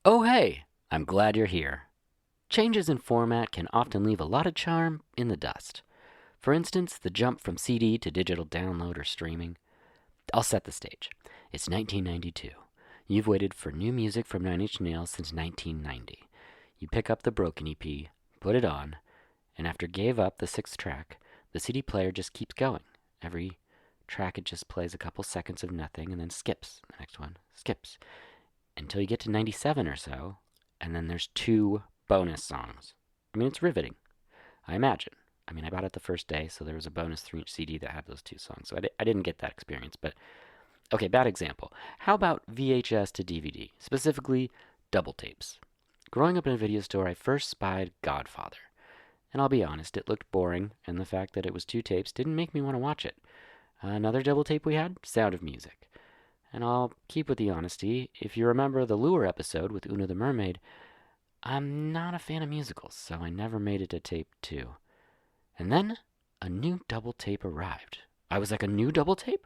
Oh, hey! I'm glad you're here. Changes in format can often leave a lot of charm in the dust. For instance, the jump from CD to digital download or streaming. I'll set the stage. It's 1992. You've waited for new music from Nine Inch Nails since 1990. You pick up the Broken EP, put it on, and after gave up the sixth track, the CD player just keeps going. Every track it just plays a couple seconds of nothing and then skips. The next one skips until you get to 97 or so, and then there's two bonus songs. I mean, it's riveting, I imagine. I mean, I bought it the first day, so there was a bonus 3-inch CD that had those two songs. So I didn't get that experience, but okay, bad example. How about VHS to DVD, specifically double tapes? Growing up in a video store, I first spied Godfather. And I'll be honest, it looked boring, and the fact that it was two tapes didn't make me want to watch it. Another double tape we had, Sound of Music. And I'll keep with the honesty, if you remember the Lure episode with Una the Mermaid, I'm not a fan of musicals, so I never made it to tape 2. And then a new double tape arrived. I was like, a new double tape?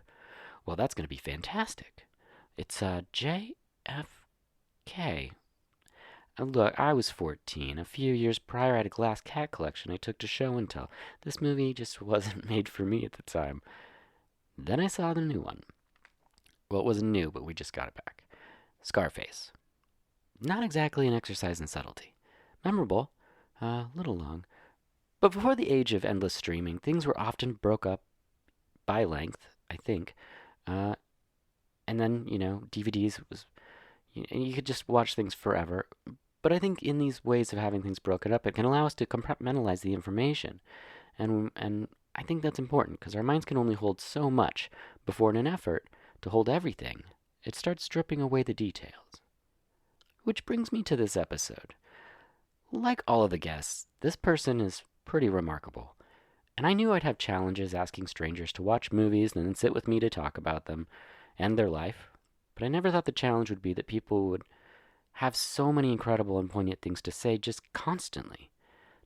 Well, that's going to be fantastic. It's JFK. Look, I was 14. A few years prior, I had a glass cat collection I took to show and tell. This movie just wasn't made for me at the time. Then I saw the new one. Well, it wasn't new, but we just got it back. Scarface. Not exactly an exercise in subtlety. Memorable, a little long. But before the age of endless streaming, things were often broke up by length, I think. And then, DVDs was... You could just watch things forever. But I think in these ways of having things broken up, it can allow us to compartmentalize the information. And I think that's important, because our minds can only hold so much before, in an effort to hold everything, it starts stripping away the details. Which brings me to this episode. Like all of the guests, this person is pretty remarkable. And I knew I'd have challenges asking strangers to watch movies and then sit with me to talk about them and their life. But I never thought the challenge would be that people would have so many incredible and poignant things to say just constantly.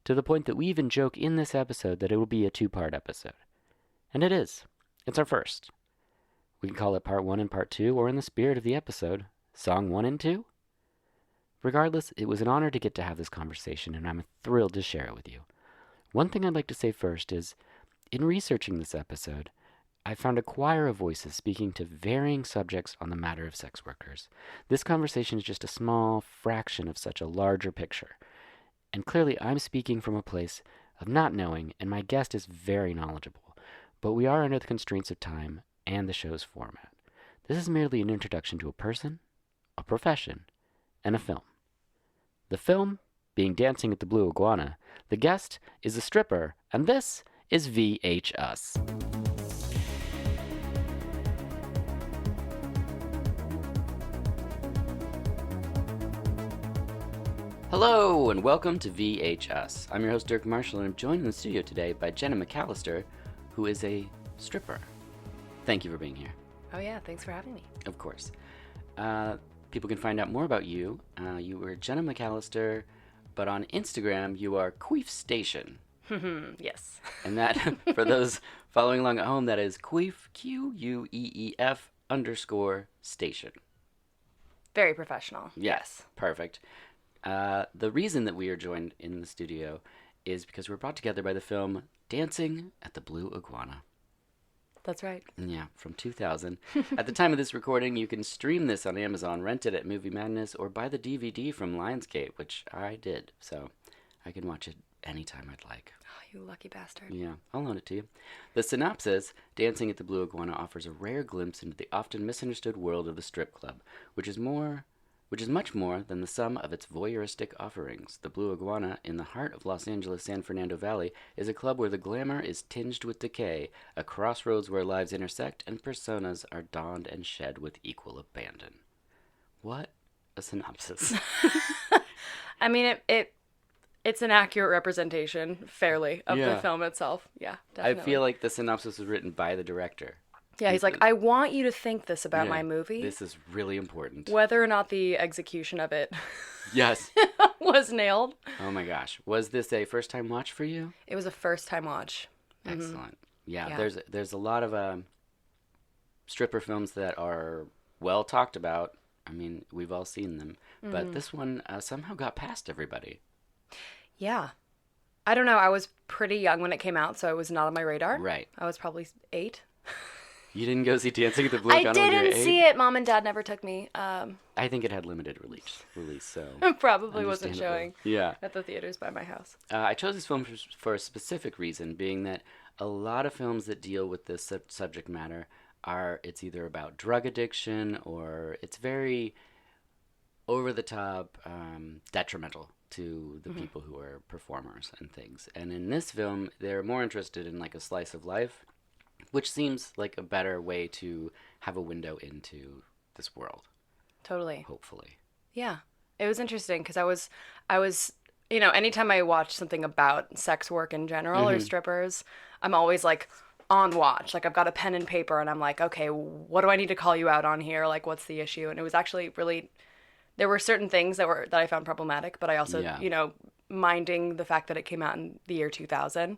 To the point that we even joke in this episode that it will be a 2-part episode. And it is. It's our first. We can call it part 1 and part 2, or in the spirit of the episode, song 1 and 2. Regardless, it was an honor to get to have this conversation, and I'm thrilled to share it with you. One thing I'd like to say first is, in researching this episode, I found a choir of voices speaking to varying subjects on the matter of sex workers. This conversation is just a small fraction of such a larger picture. And clearly I'm speaking from a place of not knowing, and my guest is very knowledgeable. But we are under the constraints of time and the show's format. This is merely an introduction to a person, a profession, and a film. The film being Dancing at the Blue Iguana. The guest is a stripper, and this is VHS. Hello, and welcome to VHS. I'm your host, Dirk Marshall, and I'm joined in the studio today by Genna McAllister, who is a stripper. Thank you for being here. Oh yeah, thanks for having me. Of course. People can find out more about you. You were Genna McAllister, but on Instagram, you are Queef Station. Yes. And that, for those following along at home, that is Queef, Queef _station. Very professional. Yes. Perfect. The reason that we are joined in the studio is because we're brought together by the film Dancing at the Blue Iguana. That's right. Yeah, from 2000. At the time of this recording, you can stream this on Amazon, rent it at Movie Madness, or buy the DVD from Lionsgate, which I did, so I can watch it anytime I'd like. Oh, you lucky bastard. Yeah, I'll loan it to you. The synopsis, Dancing at the Blue Iguana, offers a rare glimpse into the often misunderstood world of the strip club, which is much more than the sum of its voyeuristic offerings. The Blue Iguana, in the heart of Los Angeles' San Fernando Valley, is a club where the glamour is tinged with decay, a crossroads where lives intersect and personas are donned and shed with equal abandon. What a synopsis. I mean, it's an accurate representation, fairly, of the film itself. Yeah, definitely. I feel like the synopsis was written by the director. Yeah, he's like, I want you to think this about my movie. This is really important. Whether or not the execution of it yes. was nailed. Oh my gosh. Was this a first-time watch for you? It was a first-time watch. Excellent. Yeah, there's a lot of stripper films that are well talked about, I mean, we've all seen them. But this one somehow got past everybody. Yeah. I don't know. I was pretty young when it came out, so it was not on my radar. Right. I was probably 8. You didn't go see Dancing with the Blue I Econo when you were didn't 8? see it. Mom and Dad never took me. I think it had limited release, so Probably wasn't understandable. showing at the theaters by my house. I chose this film for a specific reason, being that a lot of films that deal with this subject matter it's either about drug addiction or it's very over the top, detrimental to the people who are performers and things. And in this film, they're more interested in like a slice of life, which seems like a better way to have a window into this world. Totally. Hopefully. Yeah. It was interesting because I was, anytime I watch something about sex work in general or strippers, I'm always like on watch. Like I've got a pen and paper and I'm like, okay, what do I need to call you out on here? Like what's the issue? And it was actually really, there were certain things that I found problematic, but I also, minding the fact that it came out in the year 2000,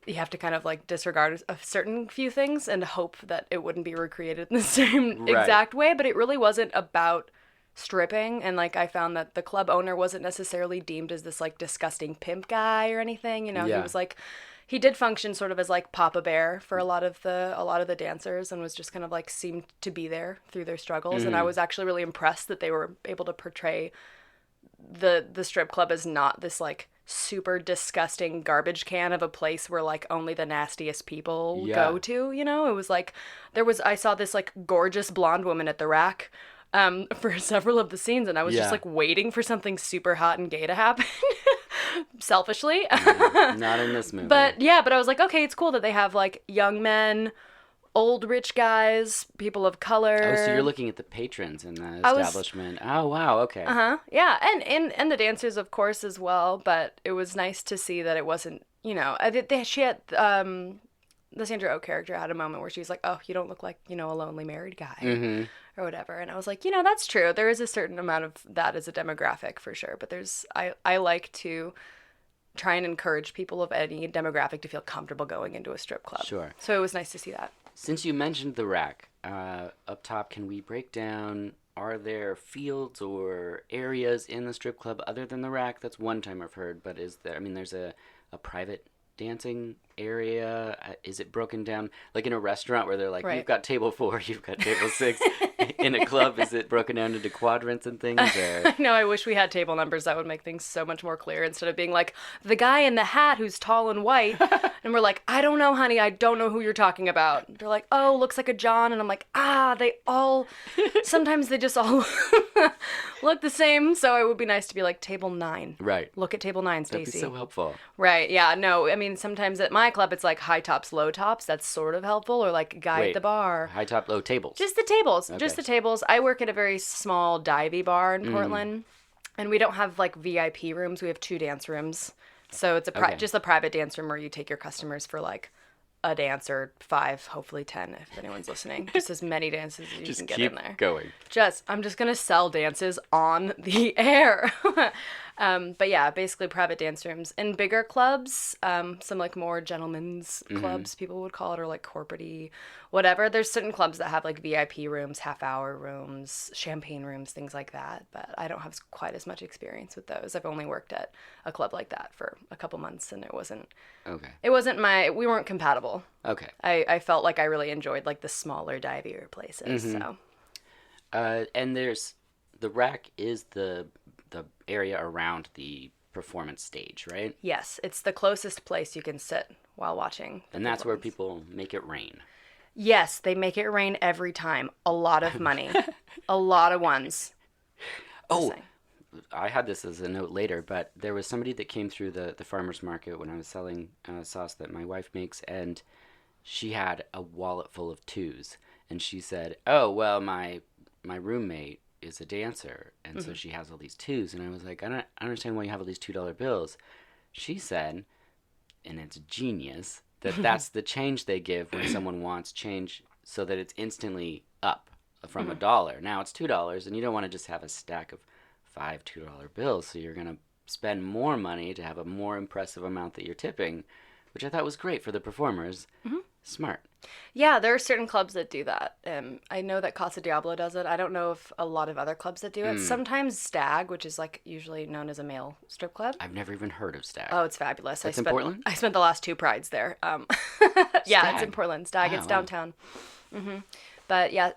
you have to kind of like disregard a certain few things and hope that it wouldn't be recreated in the same exact way. But it really wasn't about stripping. And like I found that the club owner wasn't necessarily deemed as this like disgusting pimp guy or anything. He was like, he did function sort of as like Papa Bear for a lot of the dancers and was just kind of like seemed to be there through their struggles. And I was actually really impressed that they were able to portray the strip club as not this like super disgusting garbage can of a place where like only the nastiest people go to, It was like I saw this like gorgeous blonde woman at the rack for several of the scenes and I was just like waiting for something super hot and gay to happen. Selfishly. Not in this movie. But I was like, okay, it's cool that they have like young men, old rich guys, people of color. Oh, so you're looking at the patrons in the establishment. Oh, wow, okay. Yeah, and the dancers, of course, as well. But it was nice to see that it wasn't, she had, the Sandra Oh character had a moment where she was like, oh, you don't look like, a lonely married guy or whatever. And I was like, that's true. There is a certain amount of that as a demographic for sure. But I like to try and encourage people of any demographic to feel comfortable going into a strip club. Sure. So it was nice to see that. Since you mentioned the rack, up top, can we break down, are there fields or areas in the strip club other than the rack? That's one time I've heard, but is there, there's a private dancing area? Is it broken down like in a restaurant where they're like, you've got table 4, you've got table 6? In a club, is it broken down into quadrants and things? Or? No, I wish we had table numbers. That would make things so much more clear instead of being like, the guy in the hat who's tall and white. And we're like, I don't know, honey. I don't know who you're talking about. They're like, oh, looks like a John. And I'm like, sometimes they just all look the same. So it would be nice to be like table 9. Right. Look at table 9, Stacey. That'd be so helpful. Right. Yeah. No, sometimes at my club, it's like high tops, low tops. That's sort of helpful. Or like guy at the bar. High top, low tables. Just the tables. Okay. Just the tables. I work at a very small divey bar in Portland. And we don't have like VIP rooms. We have 2 dance rooms. So it's just a private dance room where you take your customers for like a dance or 5, hopefully 10 if anyone's listening. Just as many dances as you can get in there. Just keep going. I'm just going to sell dances on the air. But yeah, basically private dance rooms. In bigger clubs, some like more gentlemen's clubs, people would call it, or like corporate-y, whatever. There's certain clubs that have like VIP rooms, half-hour rooms, champagne rooms, things like that. But I don't have quite as much experience with those. I've only worked at a club like that for a couple months, and it wasn't we weren't compatible. Okay. I felt like I really enjoyed like the smaller, divier places. So. And there's the rack is the area around the performance stage, right? Yes, it's the closest place you can sit while watching. And that's where people make it rain. Yes, they make it rain every time. A lot of money. A lot of ones. Oh, I had this as a note later, but there was somebody that came through the farmer's market when I was selling sauce that my wife makes, and she had a wallet full of 2s. And she said, oh, well, my roommate is a dancer, and so she has all these 2s. And I was like, I don't understand why you have all these $2 bills. She said, and it's genius, that's the change they give when someone wants change, so that it's instantly up from $1. Now it's $2, and you don't want to just have a stack of 5 $2 bills, so you're going to spend more money to have a more impressive amount that you're tipping, which I thought was great for the performers. Smart. Yeah, there are certain clubs that do that. I know that Casa Diablo does it. I don't know if a lot of other clubs that do it. Sometimes Stag, which is like usually known as a male strip club. I've never even heard of Stag. Oh, it's fabulous. It's in Portland? I spent the last 2 prides there. Yeah, it's in Portland. Stag, it's downtown. But yeah,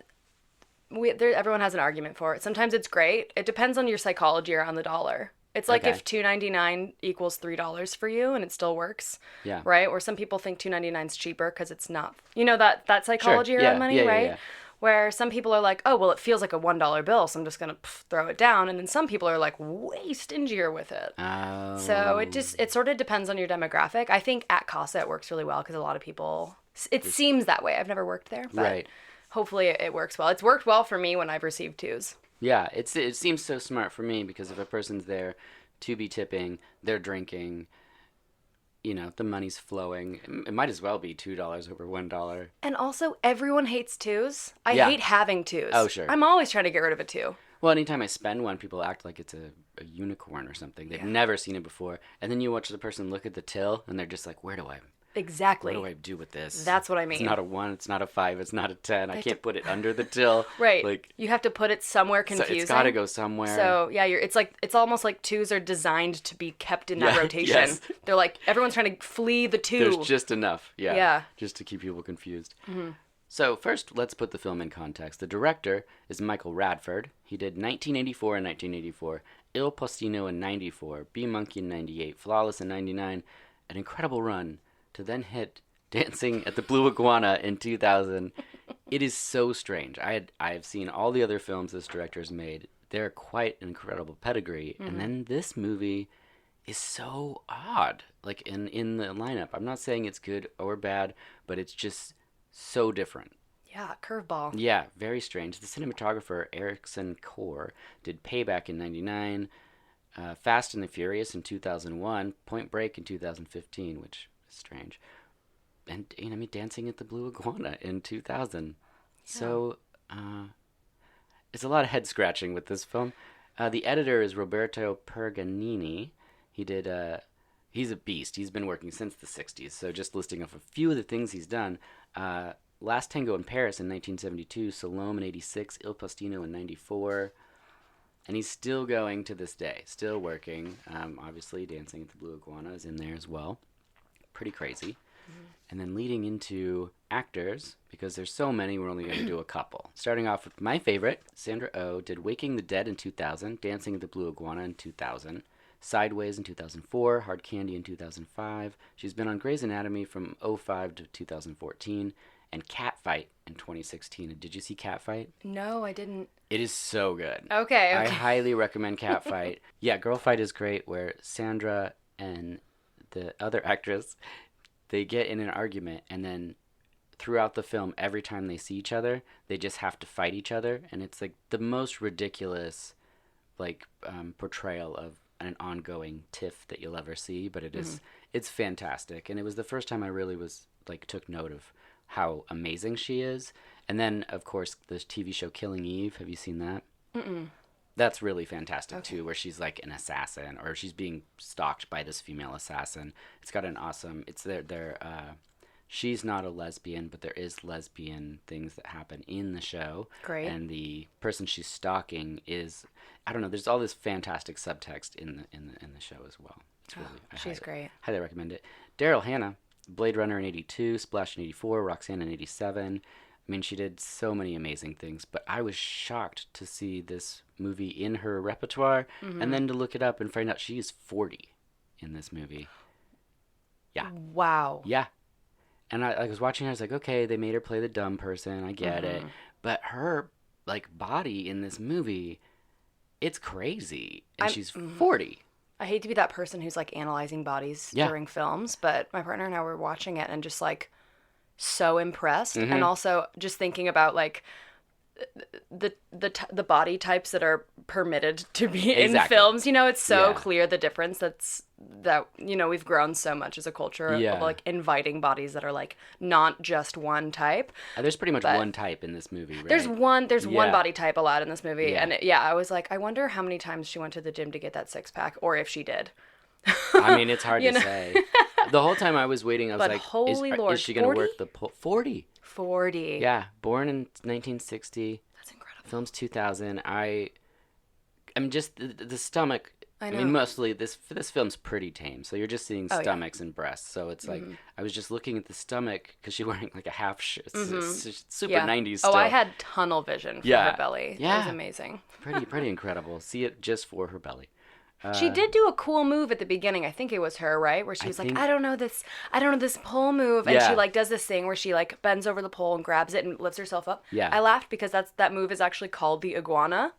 everyone has an argument for it. Sometimes it's great. It depends on your psychology around the dollar. It's like if $2.99 equals $3 for you and it still works. Yeah. Right? Or some people think $2.99 is cheaper because it's not. You know that psychology Sure. around money, right? Yeah. Where some people are like, oh, well, it feels like a $1 bill, so I'm just going to throw it down. And then some people are like way stingier with it. Oh. So it sort of depends on your demographic. I think at Casa it works really well because a lot of people, it seems that way. I've never worked there, but Right. hopefully it works well. It's worked well for me when I've received twos. Yeah, it seems so smart for me because if a person's there to be tipping, they're drinking, the money's flowing. It might as well be $2 over $1. And also, everyone hates twos. I Yeah. hate having twos. Oh, sure. I'm always trying to get rid of a two. Well, anytime I spend one, people act like it's a unicorn or something. They've never seen it before. And then you watch the person look at the till, and they're just like, Exactly. what do I do with this? That's what I mean. It's not a 1, it's not a 5, it's not a 10. I can't put it under the till. Right. Like, you have to put it somewhere confusing. so it's got to go somewhere. So, yeah, it's almost like twos are designed to be kept in that rotation. Yes. They're like, everyone's trying to flee the two. There's just enough. Yeah. Yeah. Just to keep people confused. Mm-hmm. So first, let's put the film in context. The director is Michael Radford. He did 1984 and 1984, Il Postino in 94, Bee Monkey in 98, Flawless in 99, an incredible run to then hit Dancing at the Blue Iguana in 2000. It is so strange. I have seen all the other films this director has made. They're quite an incredible pedigree. Mm-hmm. And then this movie is so odd, like in the lineup. I'm not saying it's good or bad, but it's just so different. Yeah, curveball. Yeah, very strange. The cinematographer, Erickson Core, did Payback in 99, Fast and the Furious in 2001, Point Break in 2015, which is strange. And, Dancing at the Blue Iguana in 2000. Yeah. So, it's a lot of head scratching with this film. The editor is Roberto Perganini. He's a beast. He's been working since the 60s. So just listing off a few of the things he's done. Last Tango in Paris in 1972, Salome in 86, Il Postino in 94. And he's still going to this day, still working. Obviously, Dancing at the Blue Iguana is in there as well. Pretty crazy. Mm-hmm. And then leading into actors, because there's so many, we're only going to do a couple. Starting off with my favorite, Sandra Oh did Waking the Dead in 2000, Dancing at the Blue Iguana in 2000, Sideways in 2004, Hard Candy in 2005. She's been on Grey's Anatomy from 2005 to 2014, and Catfight in 2016. Did you see Catfight? No, I didn't. It is so good. Okay. I highly recommend Catfight. Yeah, Girl Fight is great, where Sandra and the other actress, they get in an argument, and then throughout the film, every time they see each other, they just have to fight each other, and it's like the most ridiculous portrayal of an ongoing tiff that you'll ever see, but it's fantastic. And it was the first time I really took note of how amazing she is. And then, of course, the TV show Killing Eve. Have you seen that? Mm-mm. That's really fantastic, too, where she's like an assassin, or she's being stalked by this female assassin. It's got an awesome... she's not a lesbian, but there is lesbian things that happen in the show. Great. And the person she's stalking is... I don't know, there's all this fantastic subtext in the show as well. It's really, she's great. Highly recommend it. Daryl Hannah, Blade Runner in 82, Splash in 84, Roxanne in 87... she did so many amazing things, but I was shocked to see this movie in her repertoire, and then to look it up and find out she is 40 in this movie. Yeah. Wow. Yeah. And I was watching her, I was like, okay, they made her play the dumb person, I get it. But her, body in this movie, it's crazy. And she's 40. I hate to be that person who's, analyzing bodies during films, but my partner and I were watching it and just, so impressed, and also just thinking about the body types that are permitted to be in films. It's so clear the difference that we've grown so much as a culture of inviting bodies that are not just one type. There's pretty much one type in this movie, right? There's one body type allowed in this movie, and I was like, I wonder how many times she went to the gym to get that 6-pack, or if she did. It's hard to say. The whole time I was waiting, I was But like, holy Lord, is she going to 40? work the pole? 40. 40. Yeah, born in 1960. That's incredible. Film's 2000. I mean, just the stomach. I I know. mean, mostly this film's pretty tame, so you're just seeing Oh, yeah. stomachs and breasts. So it's like I was just looking at the stomach because she's wearing like a half super Yeah. 90s Oh, still. I had tunnel vision for Yeah. her belly. Yeah. It was amazing. pretty incredible. See it just for her belly. She did do a cool move at the beginning. I think it was her, right? Where she was like, I don't know this pole move. And Yeah. she like does this thing where she like bends over the pole and grabs it and lifts herself up. Yeah. I laughed because that move is actually called the iguana.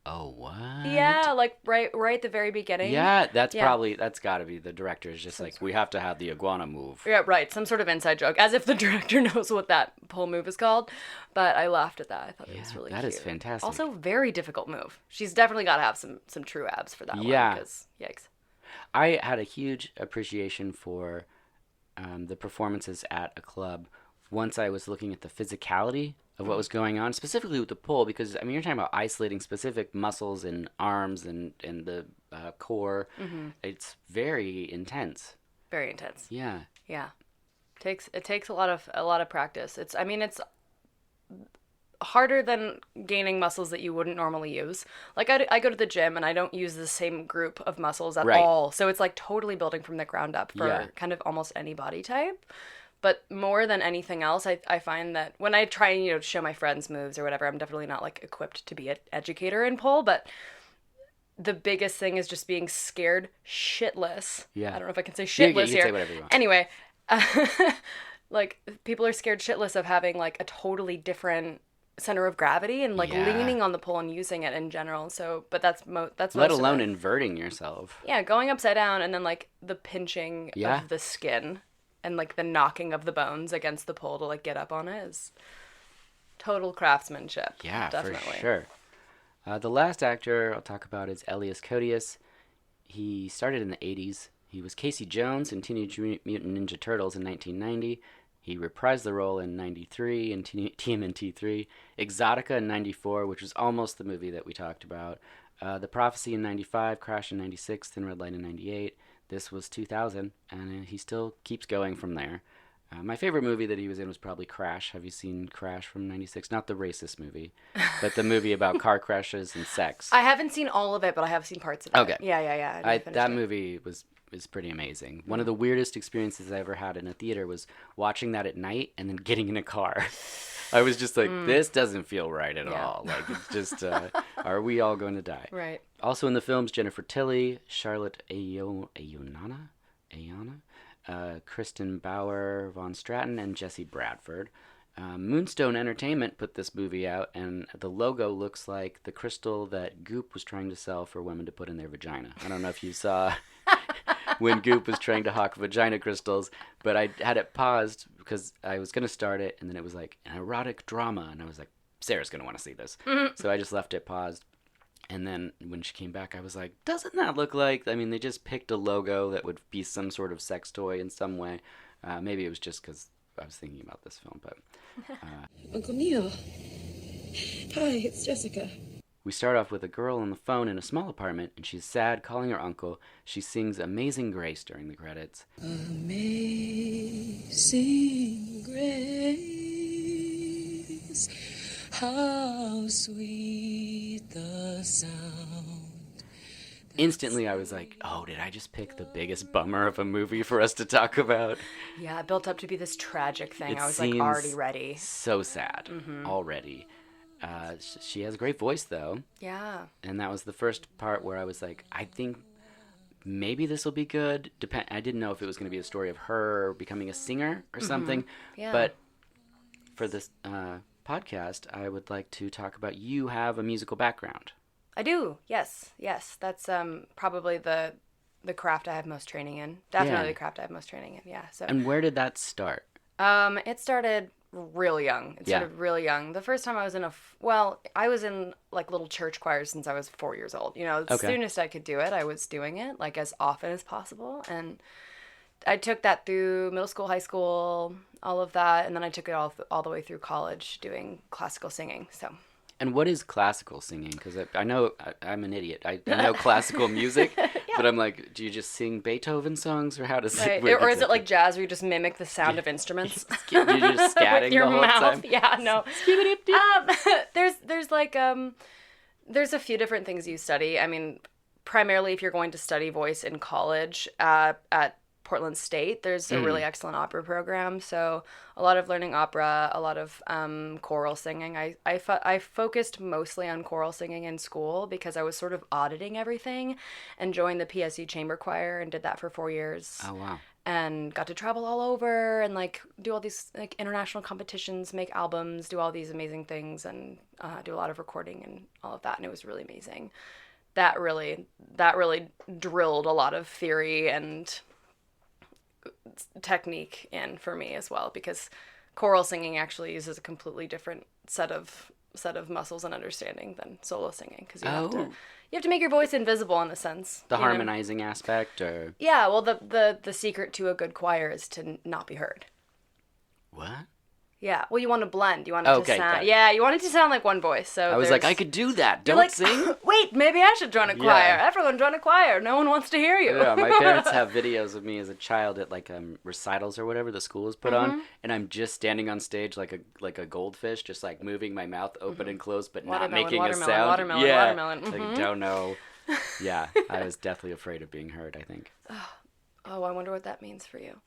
Oh, what? Yeah, like right at the very beginning. Yeah, that's Yeah. got to be the director's just like, we have to have the iguana move. Yeah, right. Some sort of inside joke, as if the director knows what that pole move is called. But I laughed at that. I thought it was really that cute. is fantastic. Also, very difficult move. She's definitely got to have some true abs for that one. Yeah. Because, yikes. I had a huge appreciation for the performances at a club once I was looking at the physicality of what was going on, specifically with the pole, because, I mean, you're talking about isolating specific muscles and arms and the core. Mm-hmm. It's very intense. Very intense. Yeah. Yeah. It takes a lot of practice. It's harder than gaining muscles that you wouldn't normally use. Like I go to the gym and I don't use the same group of muscles at all. So it's like totally building from the ground up for kind of almost any body type. But more than anything else, I find that when I try and, show my friends moves or whatever, I'm definitely not like equipped to be an educator in pole, but the biggest thing is just being scared shitless. Yeah. I don't know if I can say shitless you here. can say whatever you want. Anyway, like people are scared shitless of having like a totally different center of gravity and like leaning on the pole and using it in general. So, but that's let alone inverting yourself. Yeah, going upside down and then like the pinching of the skin and like the knocking of the bones against the pole to like get up on it is total craftsmanship. Yeah, definitely. For sure. The last actor I'll talk about is Elias Koteas. He started in the 80s. He was Casey Jones in Teenage Mutant Ninja Turtles in 1990. He reprised the role in 93 in TMNT 3. Exotica in 94, which was almost the movie that we talked about. The Prophecy in 95, Crash in 96, Thin Red Line in 98. This was 2000, and he still keeps going from there. My favorite movie that he was in was probably Crash. Have you seen Crash from 96? Not the racist movie, but the movie about car crashes and sex. I haven't seen all of it, but I have seen parts of it. Okay. Yeah. That movie is pretty amazing. One of the weirdest experiences I ever had in a theater was watching that at night and then getting in a car. I was just like, this doesn't feel right at all. Like, it's just, are we all going to die? Right. Also in the films, Jennifer Tilly, Charlotte Ayana, Kristen Bauer, Von Stratton, and Jesse Bradford. Moonstone Entertainment put this movie out, and the logo looks like the crystal that Goop was trying to sell for women to put in their vagina. I don't know if you saw when Goop was trying to hawk vagina crystals, but I had it paused because I was going to start it, and then it was like an erotic drama, and I was like, Sarah's going to want to see this. Mm-hmm. So I just left it paused. And then when she came back, I was like, doesn't that look like... I mean, they just picked a logo that would be some sort of sex toy in some way. Maybe it was just because I was thinking about this film, but... Uncle Neil. Hi, it's Jessica. We start off with a girl on the phone in a small apartment, and she's sad, calling her uncle. She sings Amazing Grace during the credits. Amazing Grace, how sweet the sound. Instantly, I was like, oh, did I just pick the biggest bummer of a movie for us to talk about? Yeah, it built up to be this tragic thing. It I was like already ready. So sad already. She has a great voice, though. Yeah. And that was the first part where I was like, I think maybe this will be good. I didn't know if it was going to be a story of her becoming a singer or something. Yeah. But for this podcast, I would like to talk about you have a musical background. I do. Yes. That's probably the craft I have most training in. Definitely the craft I have most training in. Yeah. So. And where did that start? It started real young. The first time I was I was in like little church choirs since I was 4 years old. As soon as I could do it, I was doing it like as often as possible. And I took that through middle school, high school, all of that. And then I took it all the way through college doing classical singing. So. And what is classical singing? Because I know I'm an idiot. I know classical music, But I'm like, do you just sing Beethoven songs, or how does it Right. work? Or is it like jazz where you just mimic the sound of instruments? You're just scatting with your the whole mouth? time? Yeah, no. There's like there's a few different things you study. I mean, primarily if you're going to study voice in college at Portland State, there's a really excellent opera program. So a lot of learning opera, a lot of choral singing. I focused mostly on choral singing in school because I was sort of auditing everything, and joined the PSU chamber choir and did that for 4 years. Oh, wow. And got to travel all over and like do all these like international competitions, make albums, do all these amazing things, and do a lot of recording and all of that. And it was really amazing. That really drilled a lot of theory and technique in for me as well, because choral singing actually uses a completely different set of muscles and understanding than solo singing, because you have to make your voice invisible in a sense. The harmonizing aspect, or yeah, well, the secret to a good choir is to not be heard. what? Yeah, well, you want to blend. You want it to Okay, got sound. it. Yeah, you want it to sound like one voice. So I was like, I could do that. You're Don't like, sing. Wait, maybe I should join a choir. Everyone join a choir. No one wants to hear you. Yeah, my parents have videos of me as a child at like recitals or whatever the school is put on, and I'm just standing on stage like a goldfish, just like moving my mouth open and closed, but not making a sound. Watermelon. Like, don't know. Yeah, I was definitely afraid of being heard, I think. Oh, I wonder what that means for you.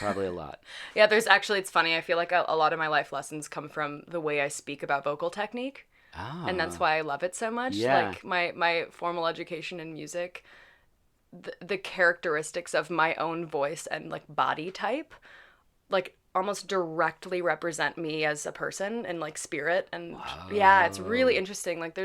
Probably a lot. Yeah, it's funny. I feel like a lot of my life lessons come from the way I speak about vocal technique. Oh. And that's why I love it so much. Yeah. Like my formal education in music, the characteristics of my own voice and like body type, like almost directly represent me as a person and like spirit. And yeah, it's really interesting. Like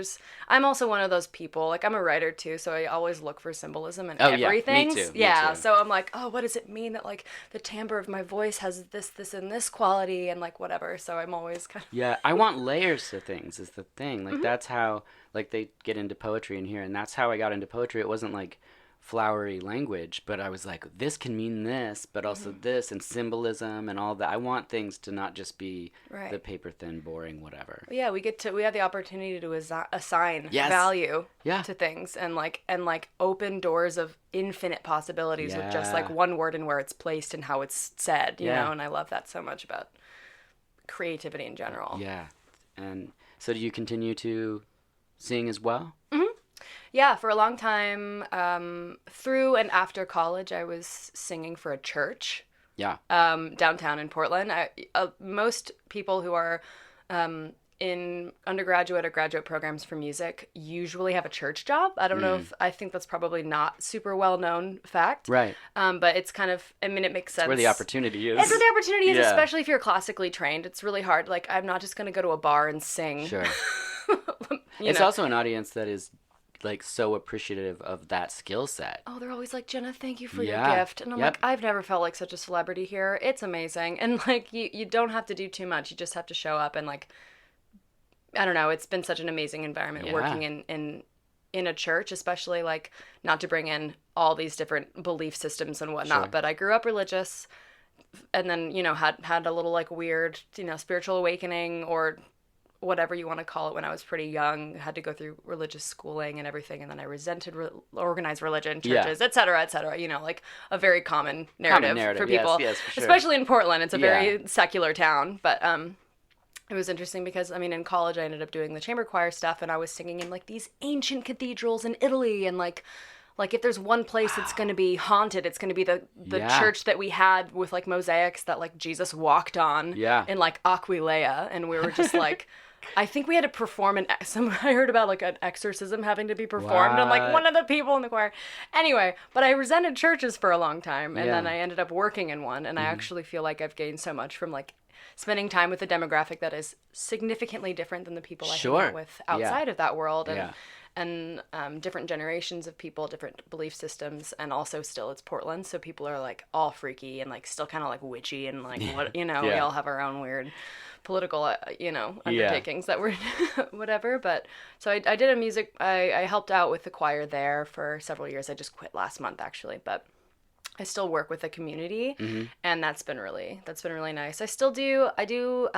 I'm also one of those people, like I'm a writer too, so I always look for symbolism in everything. Me too. Yeah, so I'm like, oh, what does it mean that like the timbre of my voice has this, and this quality, and like whatever. So I'm always kind of... Yeah, I want layers to things is the thing. Like that's how like they get into poetry in here, and that's how I got into poetry. It wasn't like flowery language, but I was like, this can mean this, but also this, and symbolism and all that. I want things to not just be the paper thin, boring, whatever. Yeah, we have the opportunity to assign value to things, and like open doors of infinite possibilities with just like one word and where it's placed and how it's said, you know, and I love that so much about creativity in general. Yeah. And so do you continue to sing as well? Yeah, for a long time, through and after college, I was singing for a church. Yeah. Downtown in Portland. Most people who are in undergraduate or graduate programs for music usually have a church job. I don't know I think that's probably not super well known fact. Right. But it's kind of, I mean, it makes sense. It's where the opportunity is. It's where the opportunity is, especially if you're classically trained. It's really hard. Like, I'm not just going to go to a bar and sing. Sure. It's also an audience that is like so appreciative of that skill set. Oh, they're always like, Jenna, thank you for your gift. And I'm like, I've never felt like such a celebrity here. It's amazing. And like, you don't have to do too much. You just have to show up and like, I don't know. It's been such an amazing environment working in a church, especially like, not to bring in all these different belief systems and whatnot, but I grew up religious, and then, you know, had a little like weird, you know, spiritual awakening or whatever you want to call it when I was pretty young. Had to go through religious schooling and everything, and then I resented organized religion, churches, et cetera, you know, like a very common narrative for people. Yes, for sure. Especially in Portland. It's a very secular town, but it was interesting because, I mean, in college I ended up doing the chamber choir stuff, and I was singing in like these ancient cathedrals in Italy, and like if there's one place that's going to be haunted, it's going to be the church that we had with like mosaics that like Jesus walked on in like Aquileia, and we were just like, I think we had to perform I heard about like an exorcism having to be performed on like one of the people in the choir. Anyway, but I resented churches for a long time, and then I ended up working in one, and I actually feel like I've gained so much from like spending time with a demographic that is significantly different than the people I hang out with outside of that world, and different generations of people, different belief systems, and also still it's Portland, so people are like all freaky and like still kind of like witchy and like what, you know, we all have our own weird political you know, undertakings that were whatever. But so I did I helped out with the choir there for several years. I just quit last month actually, but I still work with the community, and that's been really nice. I do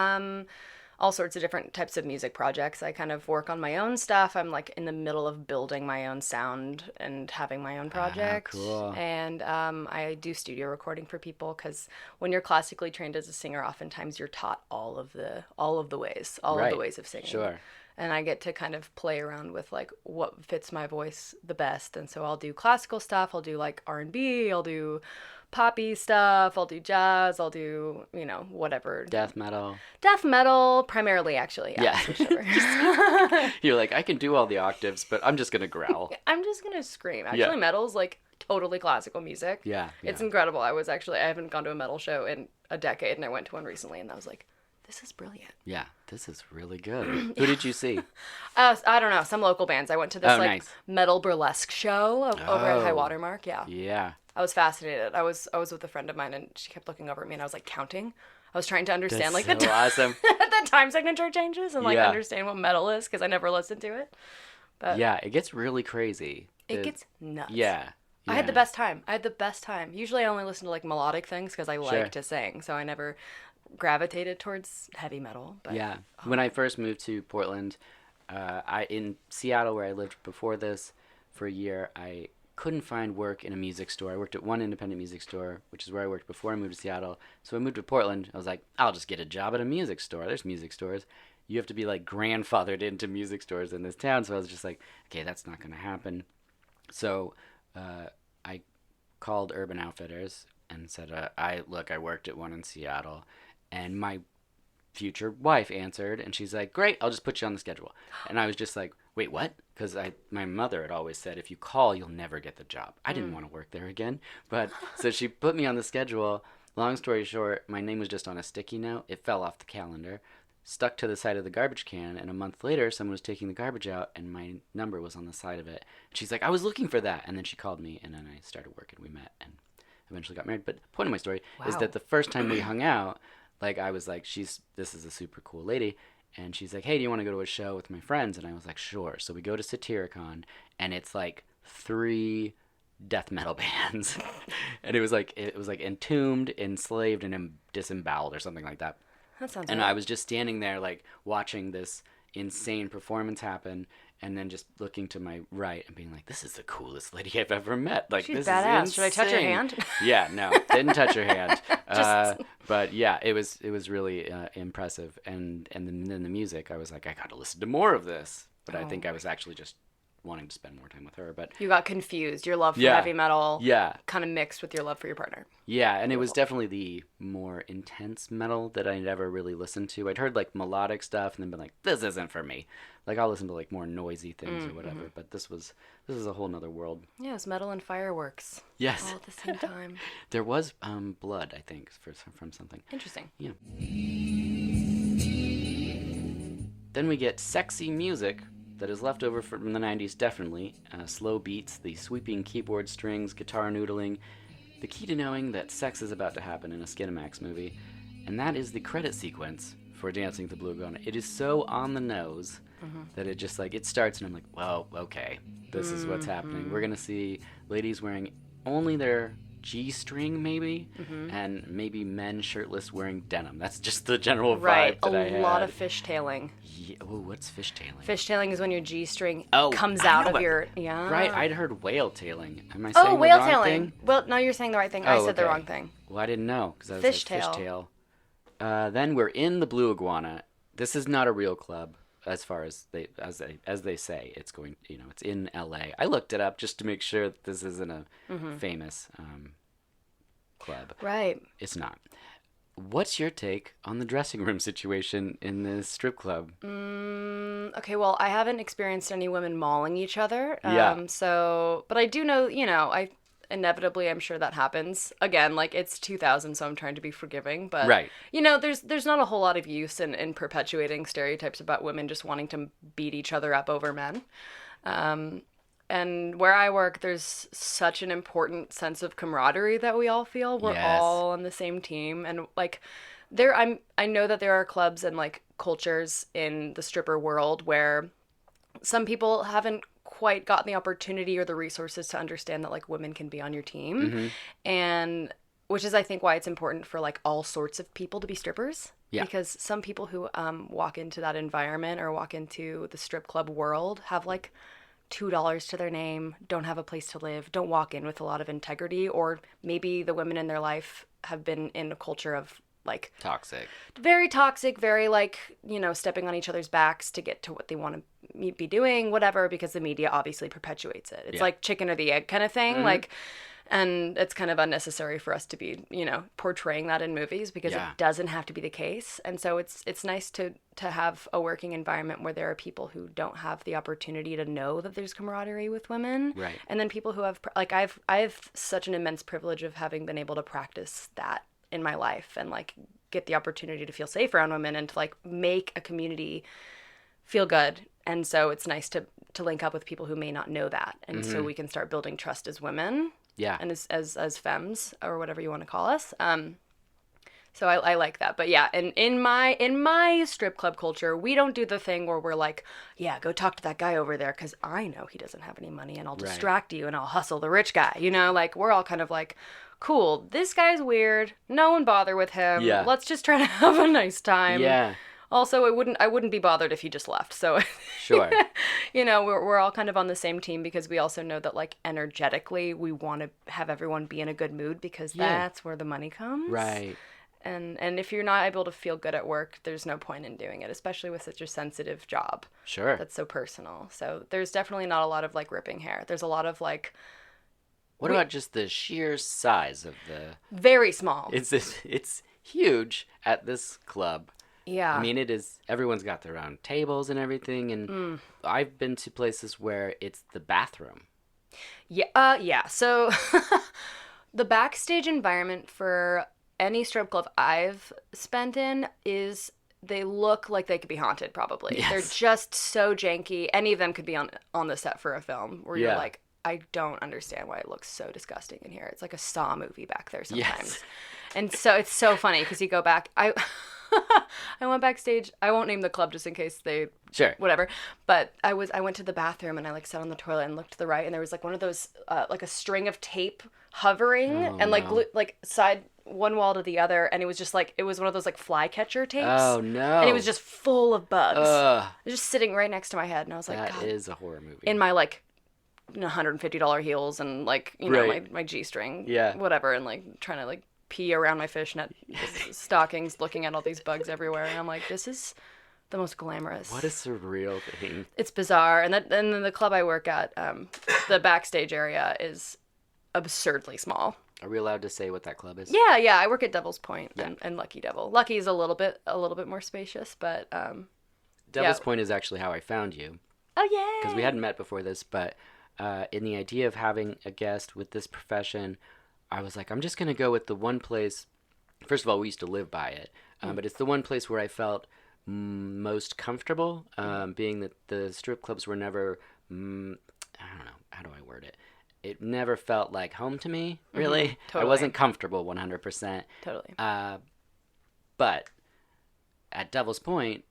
all sorts of different types of music projects. I kind of work on my own stuff. I'm like in the middle of building my own sound and having my own project. Cool. And I do studio recording for people because when you're classically trained as a singer, oftentimes you're taught all of the ways of singing. Sure. And I get to kind of play around with like what fits my voice the best. And so I'll do classical stuff. I'll do like R&B. I'll do poppy stuff. I'll do jazz. I'll do, whatever. Death metal. Death metal, primarily, actually. Yeah. For sure. You're like, I can do all the octaves, but I'm just going to growl. I'm just going to scream. Actually, metal's like totally classical music. Yeah. It's incredible. I haven't gone to a metal show in a decade, and I went to one recently, and I was like, this is brilliant. Yeah, this is really good. Who did you see? I don't know, some local bands. I went to this nice. metal burlesque show over at High Watermark. Yeah. Yeah. I was fascinated. I was with a friend of mine, and she kept looking over at me, and I was like counting. I was trying to understand That's like so awesome. the time signature changes and like understand what metal is because I never listened to it. But yeah, it gets really crazy. It gets nuts. Yeah. I had the best time. Usually I only listen to like melodic things because I like to sing, so I never gravitated towards heavy metal. But, yeah. When I first moved to Portland, in Seattle where I lived before this for a year, I couldn't find work in a music store. I worked at one independent music store, which is where I worked before I moved to Seattle. So I moved to Portland. I was like, I'll just get a job at a music store. There's music stores. You have to be like grandfathered into music stores in this town. So I was just like, okay, that's not going to happen. So I called Urban Outfitters and said, I worked at one in Seattle. And my future wife answered, and she's like, great, I'll just put you on the schedule. And I was just like, wait, what? Because my mother had always said, if you call, you'll never get the job. I didn't want to work there again. But so she put me on the schedule. Long story short, my name was just on a sticky note. It fell off the calendar, stuck to the side of the garbage can, and a month later, someone was taking the garbage out, and my number was on the side of it. And she's like, I was looking for that. And then she called me, and then I started working. We met and eventually got married. But the point of my story is that the first time we hung out, like, I was like, this is a super cool lady. And she's like, hey, do you want to go to a show with my friends? And I was like, sure. So we go to Satyricon, and it's like 3 death metal bands. And it was like Entombed, Enslaved, and Disemboweled or something like that. That sounds And right. I was just standing there, like, watching this insane performance happen, and then just looking to my right and being like, this is the coolest lady I've ever met. Like, She's this badass. is Should I touch her insane. hand? Yeah, no, didn't touch her hand. But yeah, it was really impressive. And then the music, I was like, I got to listen to more of this. But I think I was actually just wanting to spend more time with her. But You got confused. Your love for heavy metal kind of mixed with your love for your partner. yeah, and it was definitely the more intense metal that I'd ever really listened to. I'd heard like melodic stuff and then been like, this isn't for me. Like, I'll listen to like more noisy things or whatever. But this was a whole nother world. Yeah, it was metal and fireworks. Yes. All at the same time. There was blood, I think, from something. Interesting. Yeah. Then we get sexy music that is left over from the 90s, definitely. Slow beats, the sweeping keyboard strings, guitar noodling. The key to knowing that sex is about to happen in a Skinamax movie. And that is the credit sequence for Dancing with the Blue Iguana. It is so on the nose that it just, like, it starts and I'm like, well, okay, this is what's happening. We're going to see ladies wearing only their G-string, maybe, and maybe men shirtless wearing denim. That's just the general vibe that I had. A lot of fishtailing. Yeah. Oh, what's fishtailing? Fishtailing is when your G-string I comes know, out of but- your... Yeah. Right, I'd heard whale tailing. Am I saying Oh, the whale wrong tailing. thing? Well, no, you're saying the right thing. I Oh, said the okay. wrong thing. Well, I didn't know because I was Fishtail. like fishtail. Then we're in the Blue Iguana. This is not a real club, as far as they say. It's going, it's in L.A. I looked it up just to make sure that this isn't a famous club. Right. It's not. What's your take on the dressing room situation in this strip club? Okay, well, I haven't experienced any women mauling each other. Yeah. But I do know, inevitably, I'm sure that happens. Again, like, it's 2000, so I'm trying to be forgiving. But, Right. There's not a whole lot of use in perpetuating stereotypes about women just wanting to beat each other up over men. And where I work, there's such an important sense of camaraderie that we all feel. We're Yes. all on the same team. And, like, I know that there are clubs and, like, cultures in the stripper world where some people haven't quite gotten the opportunity or the resources to understand that, like, women can be on your team. And which is, I think, why it's important for, like, all sorts of people to be strippers. Yeah. Because some people who walk into that environment or walk into the strip club world have like $2 to their name, don't have a place to live, don't walk in with a lot of integrity, or maybe the women in their life have been in a culture of like Toxic. very toxic, very like, stepping on each other's backs to get to what they want to be doing, whatever, because the media obviously perpetuates it. It's like chicken or the egg kind of thing. Like, and it's kind of unnecessary for us to be, portraying that in movies because it doesn't have to be the case. And so it's nice to have a working environment where there are people who don't have the opportunity to know that there's camaraderie with women. Right. And then people who have, like, I have such an immense privilege of having been able to practice that in my life and like get the opportunity to feel safe around women and to like make a community feel good. And so it's nice to link up with people who may not know that. And so we can start building trust as women. Yeah. And as femmes or whatever you want to call us. So I like that. But yeah, and in my strip club culture, we don't do the thing where we're like, yeah, go talk to that guy over there because I know he doesn't have any money and I'll distract you and I'll hustle the rich guy. Like we're all kind of like, cool, this guy's weird. No one bother with him. Yeah. Let's just try to have a nice time. Yeah. Also, I wouldn't be bothered if he just left. So, Sure. We're all kind of on the same team because we also know that like energetically we want to have everyone be in a good mood because that's where the money comes. Right. And if you're not able to feel good at work, there's no point in doing it, especially with such a sensitive job. Sure. That's so personal. So there's definitely not a lot of like ripping hair. There's a lot of like. What about just the sheer size of the... Very small. It's huge at this club. Yeah. I mean, it is... Everyone's got their own tables and everything, and I've been to places where it's the bathroom. Yeah. So the backstage environment for any strip club I've spent in is... They look like they could be haunted, probably. Yes. They're just so janky. Any of them could be on the set for a film where you're like, I don't understand why it looks so disgusting in here. It's like a Saw movie back there sometimes. Yes. And so it's so funny because you go back. I went backstage. I won't name the club just in case they whatever. But I went to the bathroom and I like sat on the toilet and looked to the right and there was like one of those like a string of tape hovering and like like side one wall to the other and it was just like it was one of those like flycatcher tapes. Oh no. And it was just full of bugs. It was just sitting right next to my head and I was like, that God. is a horror movie. In my like $150 heels and like my G-string, whatever, and like trying to like pee around my fishnet stockings, looking at all these bugs everywhere, and I'm like, this is the most glamorous. What a surreal thing. It's bizarre, and then the club I work at, the backstage area is absurdly small. Are we allowed to say what that club is? Yeah. I work at Devil's Point and Lucky Devil. Lucky is a little bit more spacious, but Devil's Point is actually how I found you. Oh yeah. Because we hadn't met before this, but. In the idea of having a guest with this profession, I was like, I'm just going to go with the one place. First of all, we used to live by it, but it's the one place where I felt most comfortable, being that the strip clubs were never, I don't know, how do I word it? It never felt like home to me, really. Totally. I wasn't comfortable 100%. Totally. But at Devil's Point,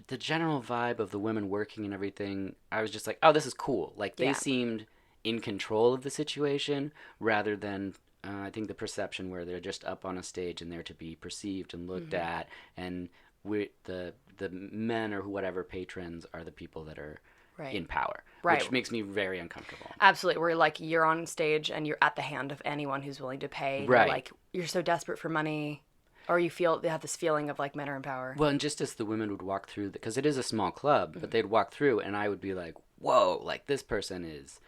the general vibe of the women working and everything, I was just like, oh, this is cool. Like, they seemed in control of the situation rather than, I think, the perception where they're just up on a stage and they're to be perceived and looked at. And the men or whatever patrons are the people that are in power, which makes me very uncomfortable. Absolutely. Where, like, you're on stage and you're at the hand of anyone who's willing to pay. Right. Like, you're so desperate for money. Or they have this feeling of like men are in power. Well, and just as the women would walk through, because it is a small club, but they'd walk through and I would be like, whoa, like this person is,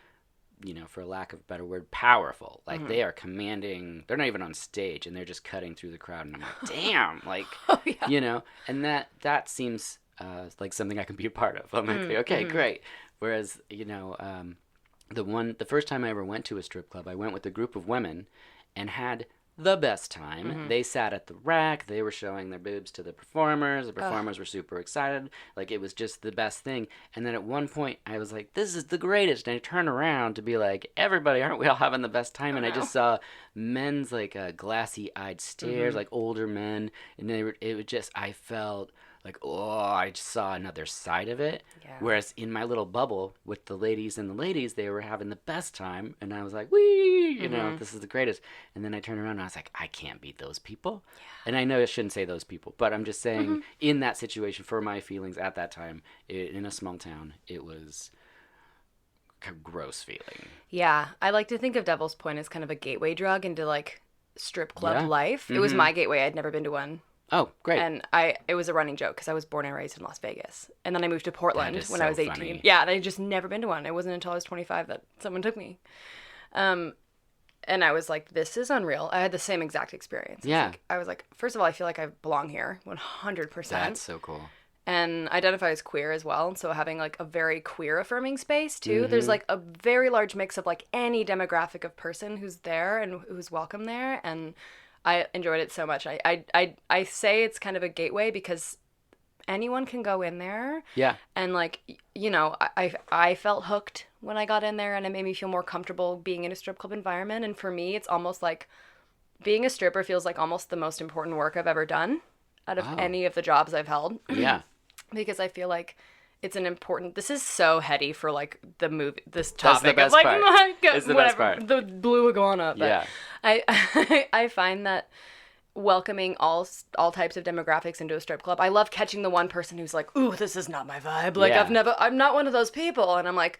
for a lack of a better word, powerful. Like they are commanding, they're not even on stage and they're just cutting through the crowd. And I'm like, damn, like, and that seems like something I can be a part of. I'm like, okay, great. Whereas, the first time I ever went to a strip club, I went with a group of women and had the best time. They sat at the rack. They were showing their boobs to the performers. The performers were super excited. Like, it was just the best thing. And then at one point, I was like, this is the greatest. And I turned around to be like, everybody, aren't we all having the best time? And I just saw men's, like, glassy-eyed stares, like older men. And it was just, I felt like, oh, I just saw another side of it. Yeah. Whereas in my little bubble with the ladies and the ladies, they were having the best time, and I was like, wee, you know, this is the greatest. And then I turned around and I was like, I can't beat those people. Yeah. And I know I shouldn't say those people, but I'm just saying in that situation, for my feelings at that time, in a small town, it was a gross feeling. Yeah, I like to think of Devil's Point as kind of a gateway drug into like strip club life. It was my gateway. I'd never been to one. Oh, great. And it was a running joke because I was born and raised in Las Vegas. And then I moved to Portland when I was 18. Funny. Yeah, and I just never been to one. It wasn't until I was 25 that someone took me. And I was like, this is unreal. I had the same exact experience. Yeah. I was like, first of all, I feel like I belong here 100%. That's so cool. And identify as queer as well. So having like a very queer affirming space too. There's like a very large mix of like any demographic of person who's there and who's welcome there. And I enjoyed it so much. I say it's kind of a gateway because anyone can go in there. Yeah. And like, you know, I felt hooked when I got in there, and it made me feel more comfortable being in a strip club environment. And for me, it's almost like being a stripper feels like almost the most important work I've ever done out of any of the jobs I've held. Yeah. Because I feel like it's an important. This is so heady for like the movie. This That's the topic best of like part. my God, It's the whatever, best part. the blue iguana. But Yeah. I find that welcoming all types of demographics into a strip club. I love catching the one person who's like, "Ooh, this is not my vibe." Like Yeah. I'm not one of those people, and I'm like,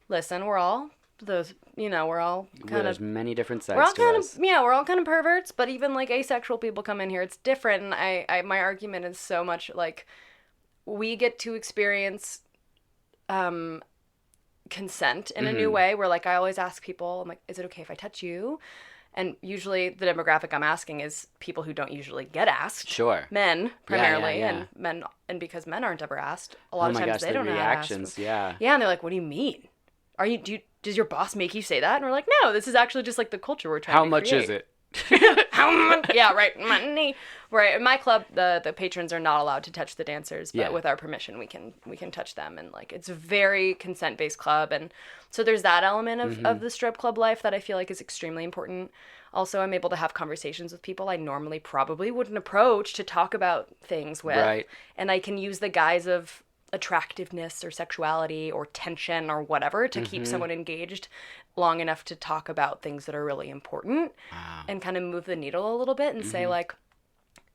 listen, we're all those. You know, we're all kind There's of. many different sides We're all to kind us. of we're all kind of perverts, but even like asexual people come in here. It's different, and I my argument is so much like we get to experience consent in a new way. Where like I always ask people, I'm like, is it okay if I touch you? And usually the demographic I'm asking is people who don't usually get asked. Sure. Men primarily, yeah. and because men aren't ever asked, a lot Oh of my times gosh, they the don't know how to ask. reactions, yeah. Yeah, and they're like, "What do you mean? Does your boss make you say that?" And we're like, "No, this is actually just like the culture we're trying How to much create." is it? How much? Yeah, right. Money. Right. In my club, the patrons are not allowed to touch the dancers, but Yeah. with our permission, we can touch them, and like it's a very consent based club, and so there's that element of the strip club life that I feel like is extremely important. Also, I'm able to have conversations with people I normally probably wouldn't approach to talk about things with, Right. and I can use the guise of attractiveness or sexuality or tension or whatever to keep someone engaged long enough to talk about things that are really important and kind of move the needle a little bit and say like,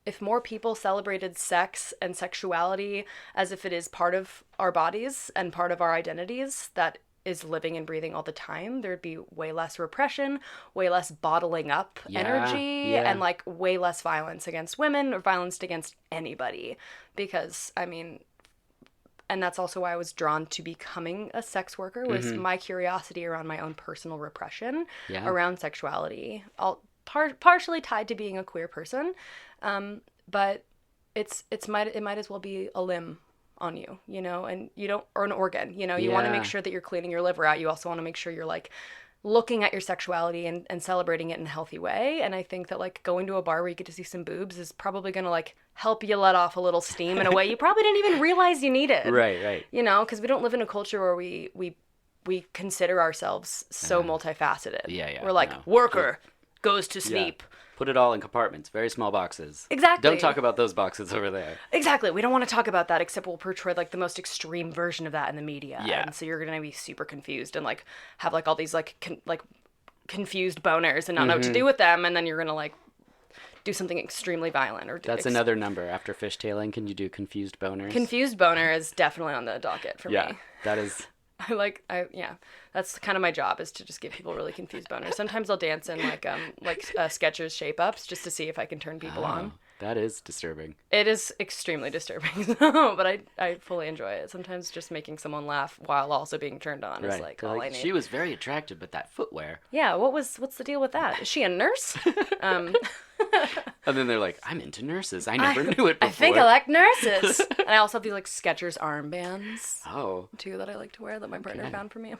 if more people celebrated sex and sexuality as if it is part of our bodies and part of our identities that is living and breathing all the time, there'd be way less repression, way less bottling up energy, and like way less violence against women or violence against anybody. Because I mean, and that's also why I was drawn to becoming a sex worker, was my curiosity around my own personal repression around sexuality, all partially tied to being a queer person, but it might as well be a limb on you, you know, and you don't, or an organ, you know, you want to make sure that you're cleaning your liver out. You also want to make sure you're like looking at your sexuality and celebrating it in a healthy way. And I think that like going to a bar where you get to see some boobs is probably going to like help you let off a little steam in a way you probably didn't even realize you needed. Right. You know, because we don't live in a culture where we consider ourselves so multifaceted. Yeah. We're like, worker goes to sleep. Put it all in compartments, very small boxes. Exactly. Don't talk about those boxes over there. Exactly. We don't want to talk about that, except we'll portray like the most extreme version of that in the media. Yeah. And so you're going to be super confused and like have like all these like confused boners and not know what to do with them. And then you're going to like do something extremely violent. Or That's another number. After fishtailing, can you do confused boners? Confused boner is definitely on the docket for me. Yeah, that is... That's kind of my job, is to just give people really confused boners. Sometimes I'll dance in like Skechers shape ups just to see if I can turn people on. That is disturbing. It is extremely disturbing, but I fully enjoy it. Sometimes just making someone laugh while also being turned on is like all I need. She was very attractive, but that footwear. Yeah, what's the deal with that? Is she a nurse? And then they're like, I'm into nurses. I never knew it before. I think I like nurses. And I also have these like Skechers armbands. Oh. Too, that I like to wear that my partner found for me.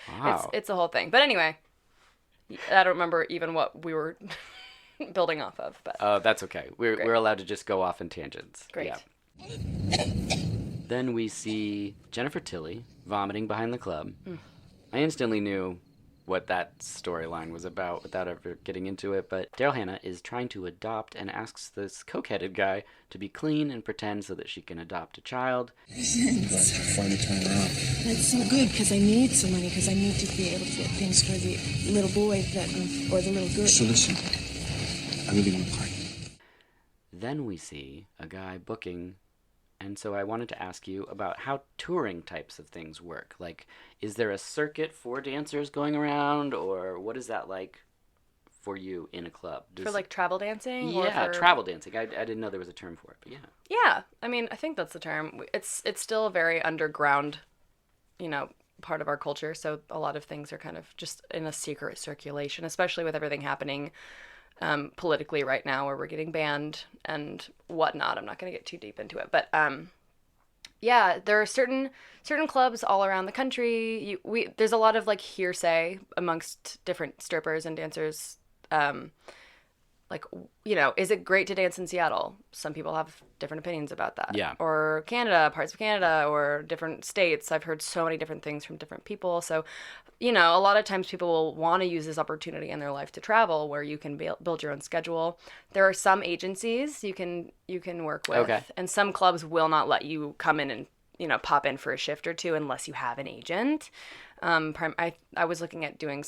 Wow. It's a whole thing. But anyway, I don't remember even what we were building off of. But that's okay. We're allowed to just go off in tangents. Great. Yeah. Then we see Jennifer Tilly vomiting behind the club. I instantly knew what that storyline was about without ever getting into it, but Daryl Hannah is trying to adopt and asks this coke-headed guy to be clean and pretend so that she can adopt a child. Finally turn around. That's so good, because I need some money, because I need to be able to get things for the little boy that, or the little girl. So listen, I really want to party. Then we see a guy booking, and so I wanted to ask you about how touring types of things work. Like, is there a circuit for dancers going around, or what is that like for you in a club? For like travel dancing? Yeah, or for... travel dancing. I didn't know there was a term for it, but yeah. Yeah, I mean, I think that's the term. It's still a very underground, part of our culture. So a lot of things are kind of just in a secret circulation, especially with everything happening politically right now, where we're getting banned and whatnot. I'm not going to get too deep into it, but yeah, there are certain clubs all around the country. There's a lot of like hearsay amongst different strippers and dancers. Like, is it great to dance in Seattle? Some people have different opinions about that. Yeah. Or Canada, parts of Canada, or different states. I've heard so many different things from different people. So, a lot of times people will want to use this opportunity in their life to travel, where you can build your own schedule. There are some agencies you can work with, Okay. and some clubs will not let you come in and pop in for a shift or two unless you have an agent. I was looking at doing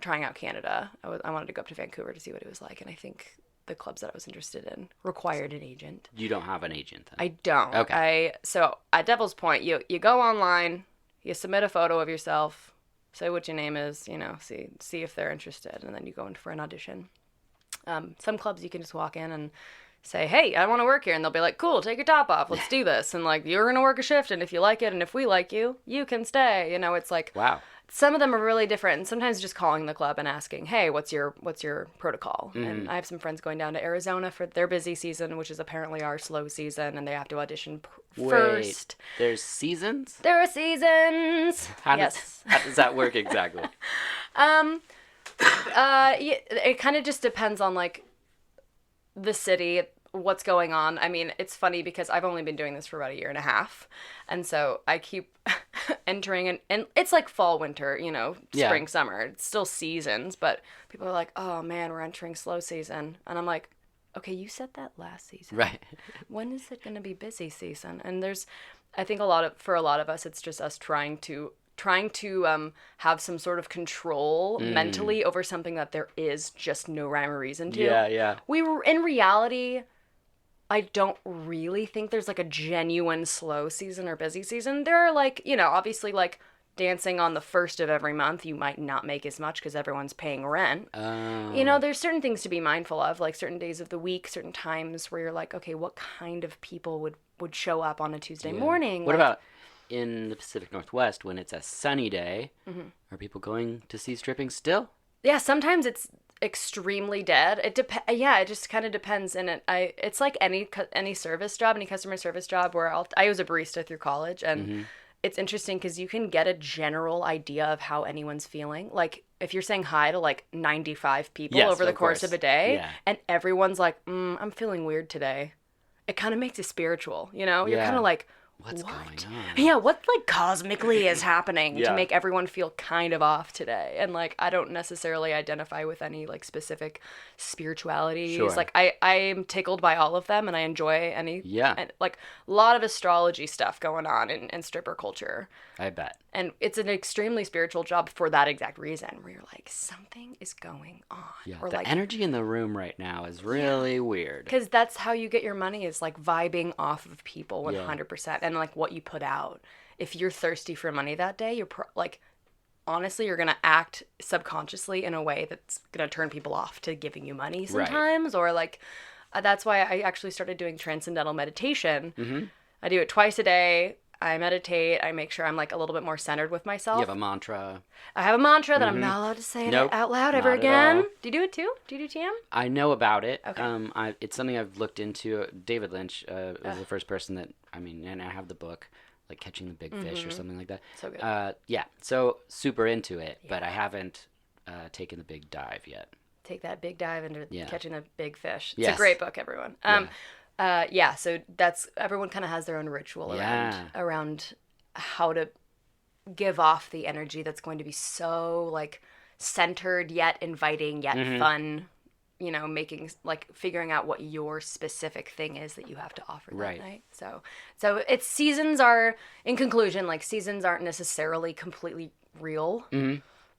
trying out Canada. I wanted to go up to Vancouver to see what it was like, and I think the clubs that I was interested in required an agent. You don't have an agent then? I don't. Okay. So at Devil's Point, you go online, you submit a photo of yourself, say what your name is, see if they're interested, and then you go in for an audition. Some clubs you can just walk in and say, hey, I want to work here, and they'll be like, cool, take your top off, let's do this, and like, you're gonna work a shift, and if you like it, and if we like you, you can stay. It's like, Wow. some of them are really different, and sometimes just calling the club and asking, hey, what's your protocol? Mm-hmm. And I have some friends going down to Arizona for their busy season, which is apparently our slow season, and they have to audition first. Wait, there's seasons? There are seasons. How Yes. does that work exactly? It kind of just depends on like the city, what's going on. I mean, it's funny because I've only been doing this for about a year and a half, and so I keep entering, and it's like fall, winter, Yeah. spring, summer. It's still seasons, but people are like, oh man, we're entering slow season, and I'm like, okay, you said that last season. Right. When is it going to be busy season? And I think for a lot of us, it's just us trying to have some sort of control mentally over something that there is just no rhyme or reason to. Yeah. In reality, I don't really think there's like a genuine slow season or busy season. There are like, obviously like dancing on the first of every month, you might not make as much because everyone's paying rent. There's certain things to be mindful of, like certain days of the week, certain times where you're like, okay, what kind of people would show up on a Tuesday morning? What Like, about in the Pacific Northwest when it's a sunny day? Mm-hmm. Are people going to see stripping still? Yeah, sometimes it's extremely dead. It just kind of depends, and it's like any service job, any customer service job where I was a barista through college, and it's interesting because you can get a general idea of how anyone's feeling. Like if you're saying hi to like 95 people Yes, over the of course course. of a day, Yeah. and everyone's like, I'm feeling weird today. It kind of makes it spiritual, You're Yeah. kind of like, What's what? going on? Yeah, what like cosmically is happening Yeah. to make everyone feel kind of off today? And like, I don't necessarily identify with any like specific spiritualities. Sure. Like I am tickled by all of them, and I enjoy any. Yeah. And, like a lot of astrology stuff going on in stripper culture. I bet. And it's an extremely spiritual job for that exact reason, where you're like, something is going on. Yeah. Or The like, energy in the room right now is really weird. because that's how you get your money, is like vibing off of people 100%, and like what you put out. If you're thirsty for money that day, you're like, honestly, you're gonna act subconsciously in a way that's gonna turn people off to giving you money sometimes. Or like, that's why I actually started doing transcendental meditation. Mm-hmm. I do it twice a day. I meditate. I make sure I'm like a little bit more centered with myself. You have a mantra. I have a mantra that I'm not allowed to say Nope, it out loud ever not at again. all. Do you do it too? Do you do TM? I know about it. Okay. It's something I've looked into. David Lynch was the first person that, and I have the book, like Catching the Big Fish or something like that. So good. Yeah, so super into it, but I haven't taken the big dive yet. Take that big dive into Catching the Big Fish. It's Yes. a great book, everyone. So that's, everyone kind of has their own ritual around how to give off the energy that's going to be so like centered yet inviting yet fun, you know, making like figuring out what your specific thing is that you have to offer that night. So it's seasons are, in conclusion, like seasons aren't necessarily completely real,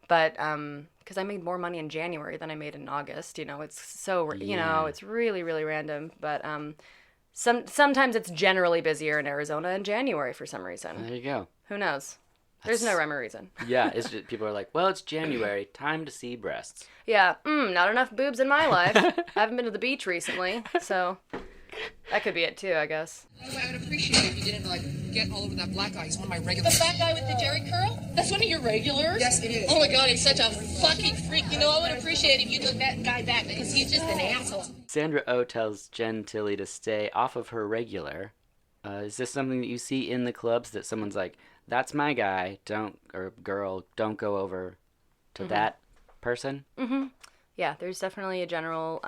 but because I made more money in January than I made in August, you know, it's so you know, it's really really random, but sometimes it's generally busier in Arizona in January for some reason. There you go. Who knows? There's no rhyme or reason. Yeah, it's just, people are like, well, it's January, time to see breasts. Yeah, not enough boobs in my life. I haven't been to the beach recently, so that could be it too, I guess. I would appreciate it if you didn't, like, get all over that black guy. He's one of my regulars. The fat guy with the Jerry curl? That's one of your regulars? Yes, it is. Oh my god, he's such a fucking freak. You know, I would appreciate it if you took that guy back because he's just an asshole. Sandra Oh tells Jen Tilly to stay off of her regular. Is this something that you see in the clubs that someone's like, that's my guy, or girl, don't go over to that person? Yeah, there's definitely a general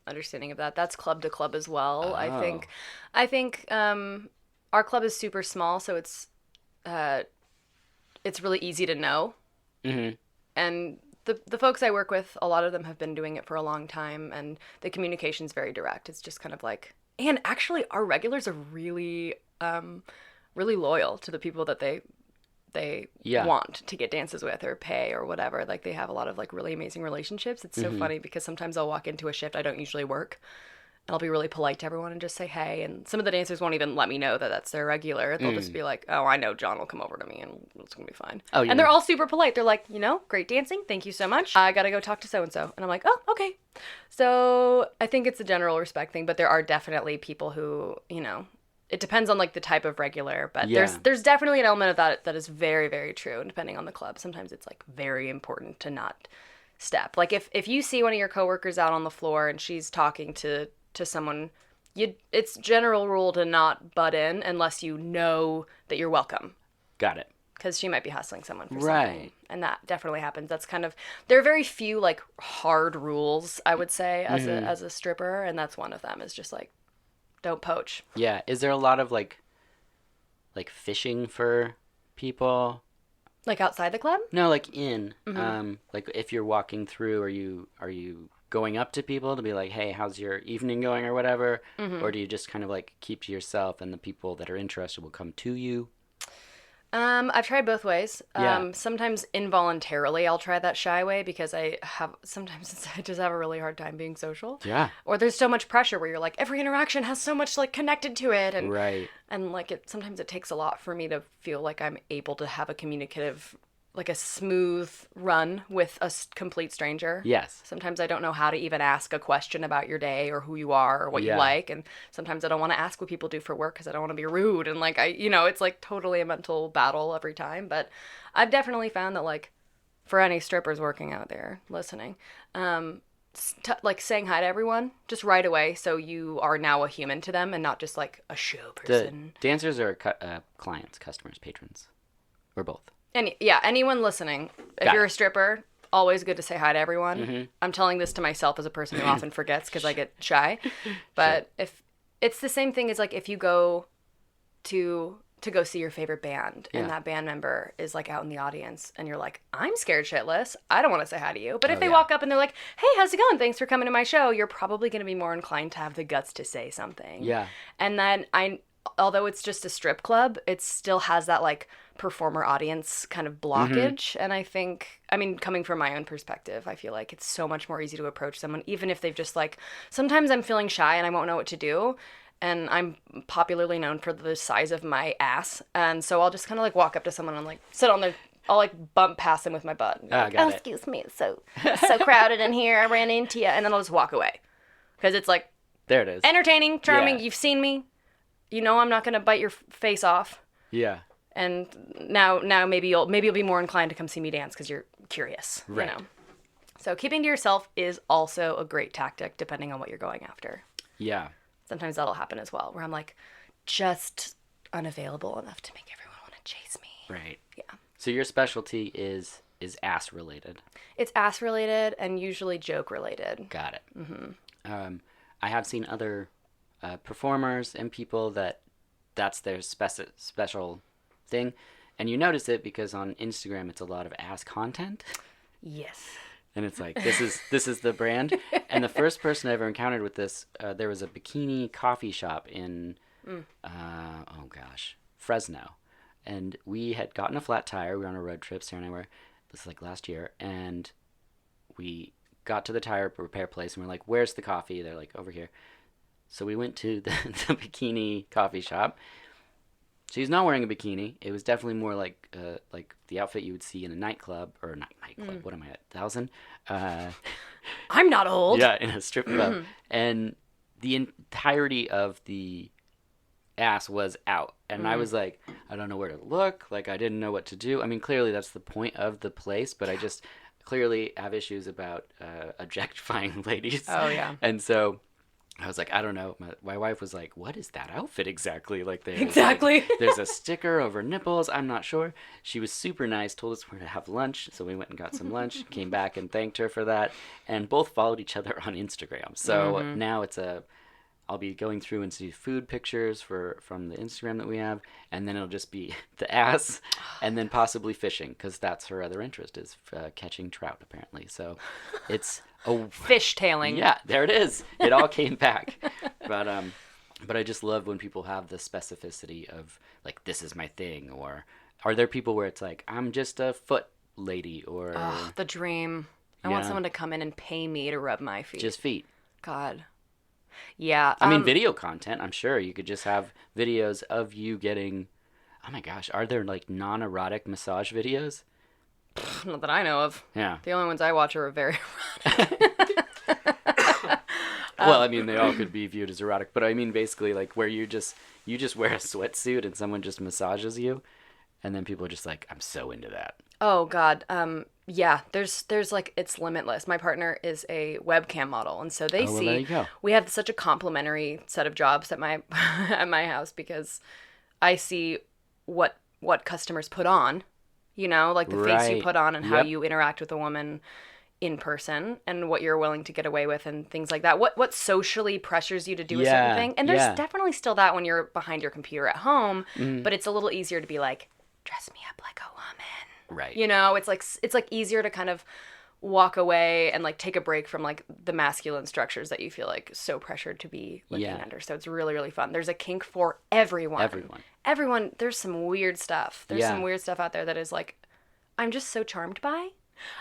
understanding of that. That's club to club as well. Oh. I think our club is super small, so it's really easy to know. And the folks I work with, a lot of them have been doing it for a long time, and the communication's very direct. It's just kind of like, and actually our regulars are really really loyal to the people that they want to get dances with or pay or whatever. Like they have a lot of like really amazing relationships. It's so funny because sometimes I'll walk into a shift I don't usually work, and I'll be really polite to everyone and just say hey, and some of the dancers won't even let me know that that's their regular. They'll just be like, oh, I know John will come over to me and it's gonna be fine. Oh, yeah. And they're all super polite. They're like, you know, great dancing, thank you so much, I gotta go talk to so and so. And I'm like, oh, okay. So I think it's a general respect thing, but there are definitely people who, you know, it depends on like the type of regular, but there's definitely an element of that is very, very true. And depending on the club, sometimes it's like very important to not step. Like if you see one of your coworkers out on the floor and she's talking to someone, it's general rule to not butt in unless you know that you're welcome. Got it. Because she might be hustling someone for Right. something. And that definitely happens. That's kind of, there are very few like hard rules, I would say, as a stripper, and that's one of them, is just like, don't poach. Yeah. Is there a lot of like fishing for people? Like outside the club? No, like in. Like if you're walking through, are you going up to people to be like, hey, how's your evening going or whatever? Or do you just kind of like keep to yourself and the people that are interested will come to you? I've tried both ways. Yeah. Sometimes involuntarily I'll try that shy way because I just have a really hard time being social. Yeah. Or there's so much pressure where you're like, every interaction has so much like connected to it. And, Right. and like sometimes it takes a lot for me to feel like I'm able to have a communicative, like a smooth run with a complete stranger. Yes. Sometimes I don't know how to even ask a question about your day or who you are or what you like. And sometimes I don't want to ask what people do for work because I don't want to be rude. And like, it's like totally a mental battle every time. But I've definitely found that like for any strippers working out there listening, like saying hi to everyone just right away. So you are now a human to them and not just like a show person. The dancers are clients, customers, patrons, or both. Anyone listening, if you're a stripper, always good to say hi to everyone. I'm telling this to myself as a person who often forgets because I get shy. But if it's the same thing as like if you go to go see your favorite band and that band member is like out in the audience and you're like, I'm scared shitless, I don't want to say hi to you. But if they walk up and they're like, hey, how's it going? Thanks for coming to my show. You're probably going to be more inclined to have the guts to say something. Yeah. And then although it's just a strip club, it still has that like performer audience kind of blockage. And I think, coming from my own perspective, I feel like it's so much more easy to approach someone, even if they've just like, sometimes I'm feeling shy and I won't know what to do. And I'm popularly known for the size of my ass. And so I'll just kind of like walk up to someone and like sit on their, I'll like bump past them with my butt. Like, got it. Excuse me, it's so crowded in here. I ran into you. And then I'll just walk away. Because it's like, there it is. entertaining, charming. Yeah. You've seen me. You know I'm not going to bite your face off. Yeah. And now maybe you'll be more inclined to come see me dance because you're curious. Right. You know? So keeping to yourself is also a great tactic depending on what you're going after. Yeah. Sometimes that'll happen as well, where I'm like just unavailable enough to make everyone want to chase me. Right. Yeah. So your specialty is ass related. It's ass related and usually joke related. Got it. I have seen other performers and people that's their special thing, And you notice it because on Instagram it's a lot of ass content. Yes. And it's like, this is the brand. And the first person I ever encountered with this, there was a bikini coffee shop in, Fresno. And we had gotten a flat tire. We were on a road trip, Sarah and I were. This is like last year. And we got to the tire repair place and we're like, where's the coffee? They're like, over here. So we went to the bikini coffee shop. She's not wearing a bikini. It was definitely more like the outfit you would see in a nightclub or nightclub. What am I at? 1,000? I'm not old. Yeah, in a strip club. And the entirety of the ass was out. And I was like, I don't know where to look. Like, I didn't know what to do. I mean, clearly that's the point of the place, but I just clearly have issues about objectifying ladies. Oh, yeah. And so I was like, I don't know. My wife was like, what is that outfit exactly? Like, Exactly. There's a sticker over nipples. I'm not sure. She was super nice, told us where to have lunch. So we went and got some lunch, came back and thanked her for that. And both followed each other on Instagram. So now I'll be going through and see food pictures from the Instagram that we have. And then it'll just be the ass and then possibly fishing because that's her other interest is catching trout, apparently. So it's... Fishtailing. Yeah, there it is. It all came back. But I just love when people have the specificity of like, this is my thing. Or are there people where it's like, I'm just a foot lady or... Oh, the dream. I want someone to come in and pay me to rub my feet. Just feet. God. Yeah. I mean, video content, I'm sure. You could just have videos of you getting... Oh my gosh, are there like non-erotic massage videos? Not that I know of. Yeah. The only ones I watch are very Well, I mean, they all could be viewed as erotic, but I mean, basically, like where you just wear a sweatsuit and someone just massages you, and then people are just like, I'm so into that. Oh God. Yeah. There's like, it's limitless. My partner is a webcam model, and so they see there you go. we have such a complementary set of jobs at my at my house because I see what customers put on. You know, like the face you put on and how you interact with a woman in person and what you're willing to get away with and things like that. What socially pressures you to do a certain thing. And there's definitely still that when you're behind your computer at home, but it's a little easier to be like, dress me up like a woman. Right. You know, it's like easier to kind of walk away and like take a break from like the masculine structures that you feel like so pressured to be looking under. So it's really, really fun. There's a kink for everyone. Everyone, there's some weird stuff. There's some weird stuff out there that is like, I'm just so charmed by.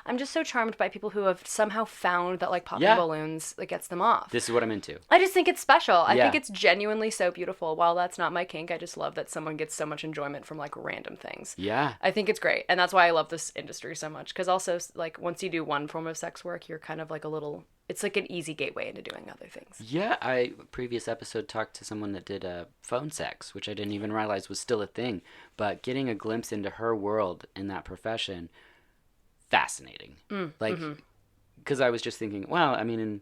I'm just so charmed by people who have somehow found that like popping balloons that gets them off. This is what I'm into. I just think it's special. I think it's genuinely so beautiful. While that's not my kink, I just love that someone gets so much enjoyment from like random things. Yeah. I think it's great. And that's why I love this industry so much. Because also like once you do one form of sex work, you're kind of like it's like an easy gateway into doing other things. Yeah. Previous episode talked to someone that did phone sex, which I didn't even realize was still a thing. But getting a glimpse into her world in that profession, fascinating. Because I was just thinking, well, I mean,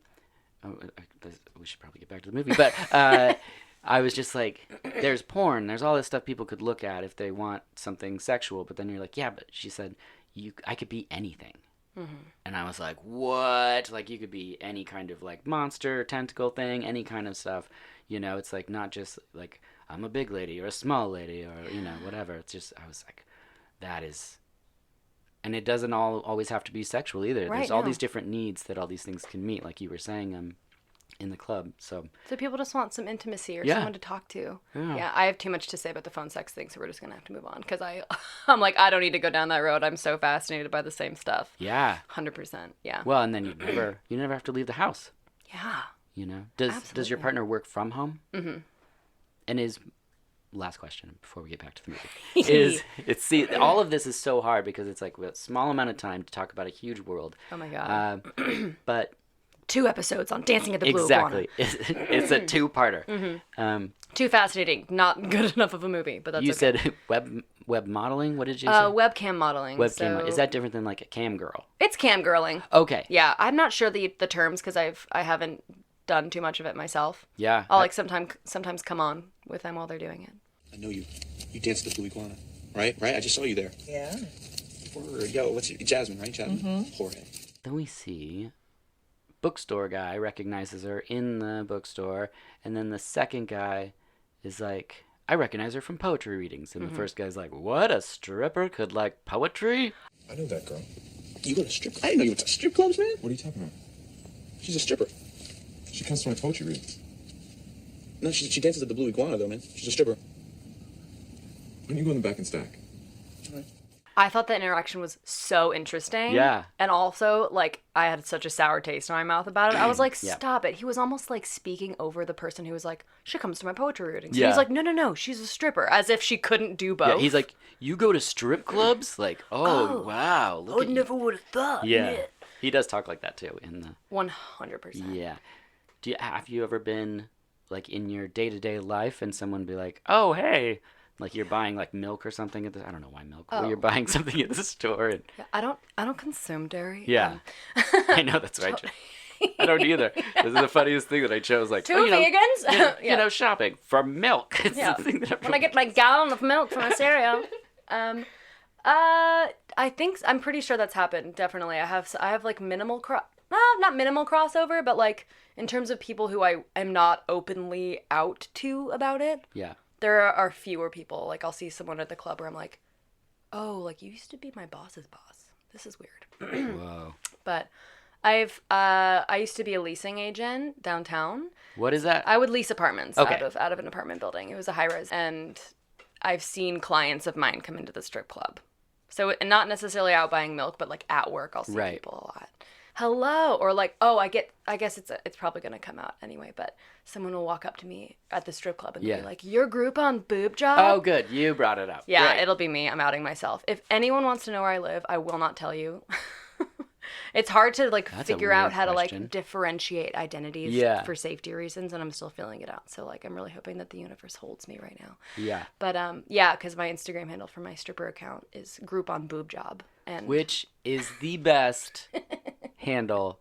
we should probably get back to the movie, but I was just like, there's porn, there's all this stuff people could look at if they want something sexual, but then you're like, yeah, but she said, I could be anything. And I was like, what? Like, you could be any kind of like monster, tentacle thing, any kind of stuff. You know, it's like not just like I'm a big lady or a small lady or, you know, whatever. It's just, I was like, that is... And it doesn't always have to be sexual either. There's all these different needs that all these things can meet, like you were saying in the club. So people just want some intimacy or someone to talk to. Yeah, I have too much to say about the phone sex thing, so we're just going to have to move on. Because I'm like, I don't need to go down that road. I'm so fascinated by the same stuff. Yeah. 100%, yeah. Well, and then you never have to leave the house. Yeah. You know? Does your partner work from home? Mm-hmm. And last question before we get back to the movie all of this is so hard because it's like a small amount of time to talk about a huge world. Oh my god. But 2 episodes on Dancing at the Blue Iguana. It's a 2-parter. Too fascinating, not good enough of a movie, but that's you okay. Said web modeling. What did you say? Webcam modeling. Is that different than like a cam girl? It's cam girling. Okay. Yeah, I'm not sure the terms because I haven't done too much of it myself. Yeah. I'll like sometimes come on with them while they're doing it. I know you. You danced at the Blue Iguana, right? I just saw you there. Yeah. Yo, what's your Jasmine, right? Jasmine. Jorge. Then we see bookstore guy recognizes her in the bookstore, and then the second guy is like, I recognize her from poetry readings. And the first guy's like, what? A stripper could like poetry? I know that girl. You go to strip? I didn't know you went to strip clubs, man. What are you talking about? She's a stripper. She comes to my poetry readings. No, she dances at the Blue Iguana, though, man. She's a stripper. Why don't you go in the back and stack? I thought the interaction was so interesting. Yeah. And also, like, I had such a sour taste in my mouth about it. I was like, Yeah. stop it. He was almost like speaking over the person who was like, she comes to my poetry readings. Yeah. He's like, no, she's a stripper. As if she couldn't do both. Yeah, he's like, you go to strip clubs? Like, oh wow. Look at you. would have thought. Yeah. He does talk like that too in the 100%. Yeah. Have you ever been like in your day-to-day life and someone be like, "Oh, hey," like you're buying like milk or something at the I don't know why milk. Oh. Or you're buying something at the store and Yeah, I don't consume dairy. yeah. I know that's right. I don't either. This is the funniest thing that I chose like, Two oh, vegans? Yeah, Yeah. You know, shopping for milk. It's Yeah. the thing that When I get my gallon of milk for my cereal. I think I'm pretty sure that's happened. Definitely, I have like minimal not minimal crossover, but like in terms of people who I am not openly out to about it. Yeah. There are fewer people. Like I'll see someone at the club where I'm like, oh, like you used to be my boss's boss. This is weird. Whoa. But I used to be a leasing agent downtown. What is that? I would lease apartments Okay. out of an apartment building. It was a high rise, and I've seen clients of mine come into the strip club. So and not necessarily out buying milk, but like at work, I'll see Right. people a lot. Hello, or like, oh, I guess it's probably gonna come out anyway. But someone will walk up to me at the strip club and Yeah. be like, "Your group on boob job?" Oh, good. You brought it up. Yeah, Great. it'll be me. I'm outing myself. If anyone wants to know where I live, I will not tell you. It's hard to like That's a figure out weird how to question. like differentiate identities Yeah. for safety reasons, and I'm still feeling it out. So like I'm really hoping that the universe holds me right now. Yeah. But yeah, because my Instagram handle for my stripper account is group on boob job, and Which is the best handle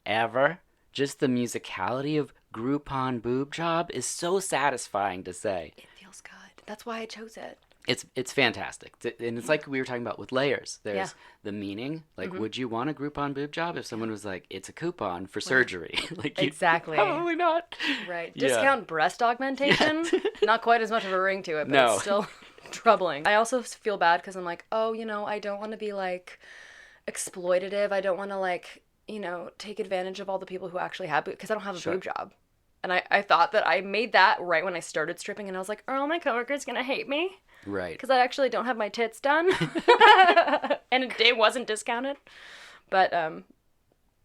ever. Just the musicality of Groupon Boob Job is so satisfying to say. it feels good. That's why I chose it. It's fantastic. And it's like we were talking about with layers. There's Yeah. the meaning. Like, would you want a Groupon Boob Job if someone was like, it's a coupon for surgery? Like, Exactly. Probably not. Right. Yeah. Discount breast augmentation. Not quite as much of a ring to it, but No. it's still troubling. I also feel bad because I'm like, oh, I don't want to be like exploitative. I don't want to like, take advantage of all the people who actually have, because I don't have a Sure. boob job. And I thought that I made that right when I started stripping, and I was like, are all my coworkers going to hate me? Right. Because I actually don't have my tits done. And it wasn't discounted. But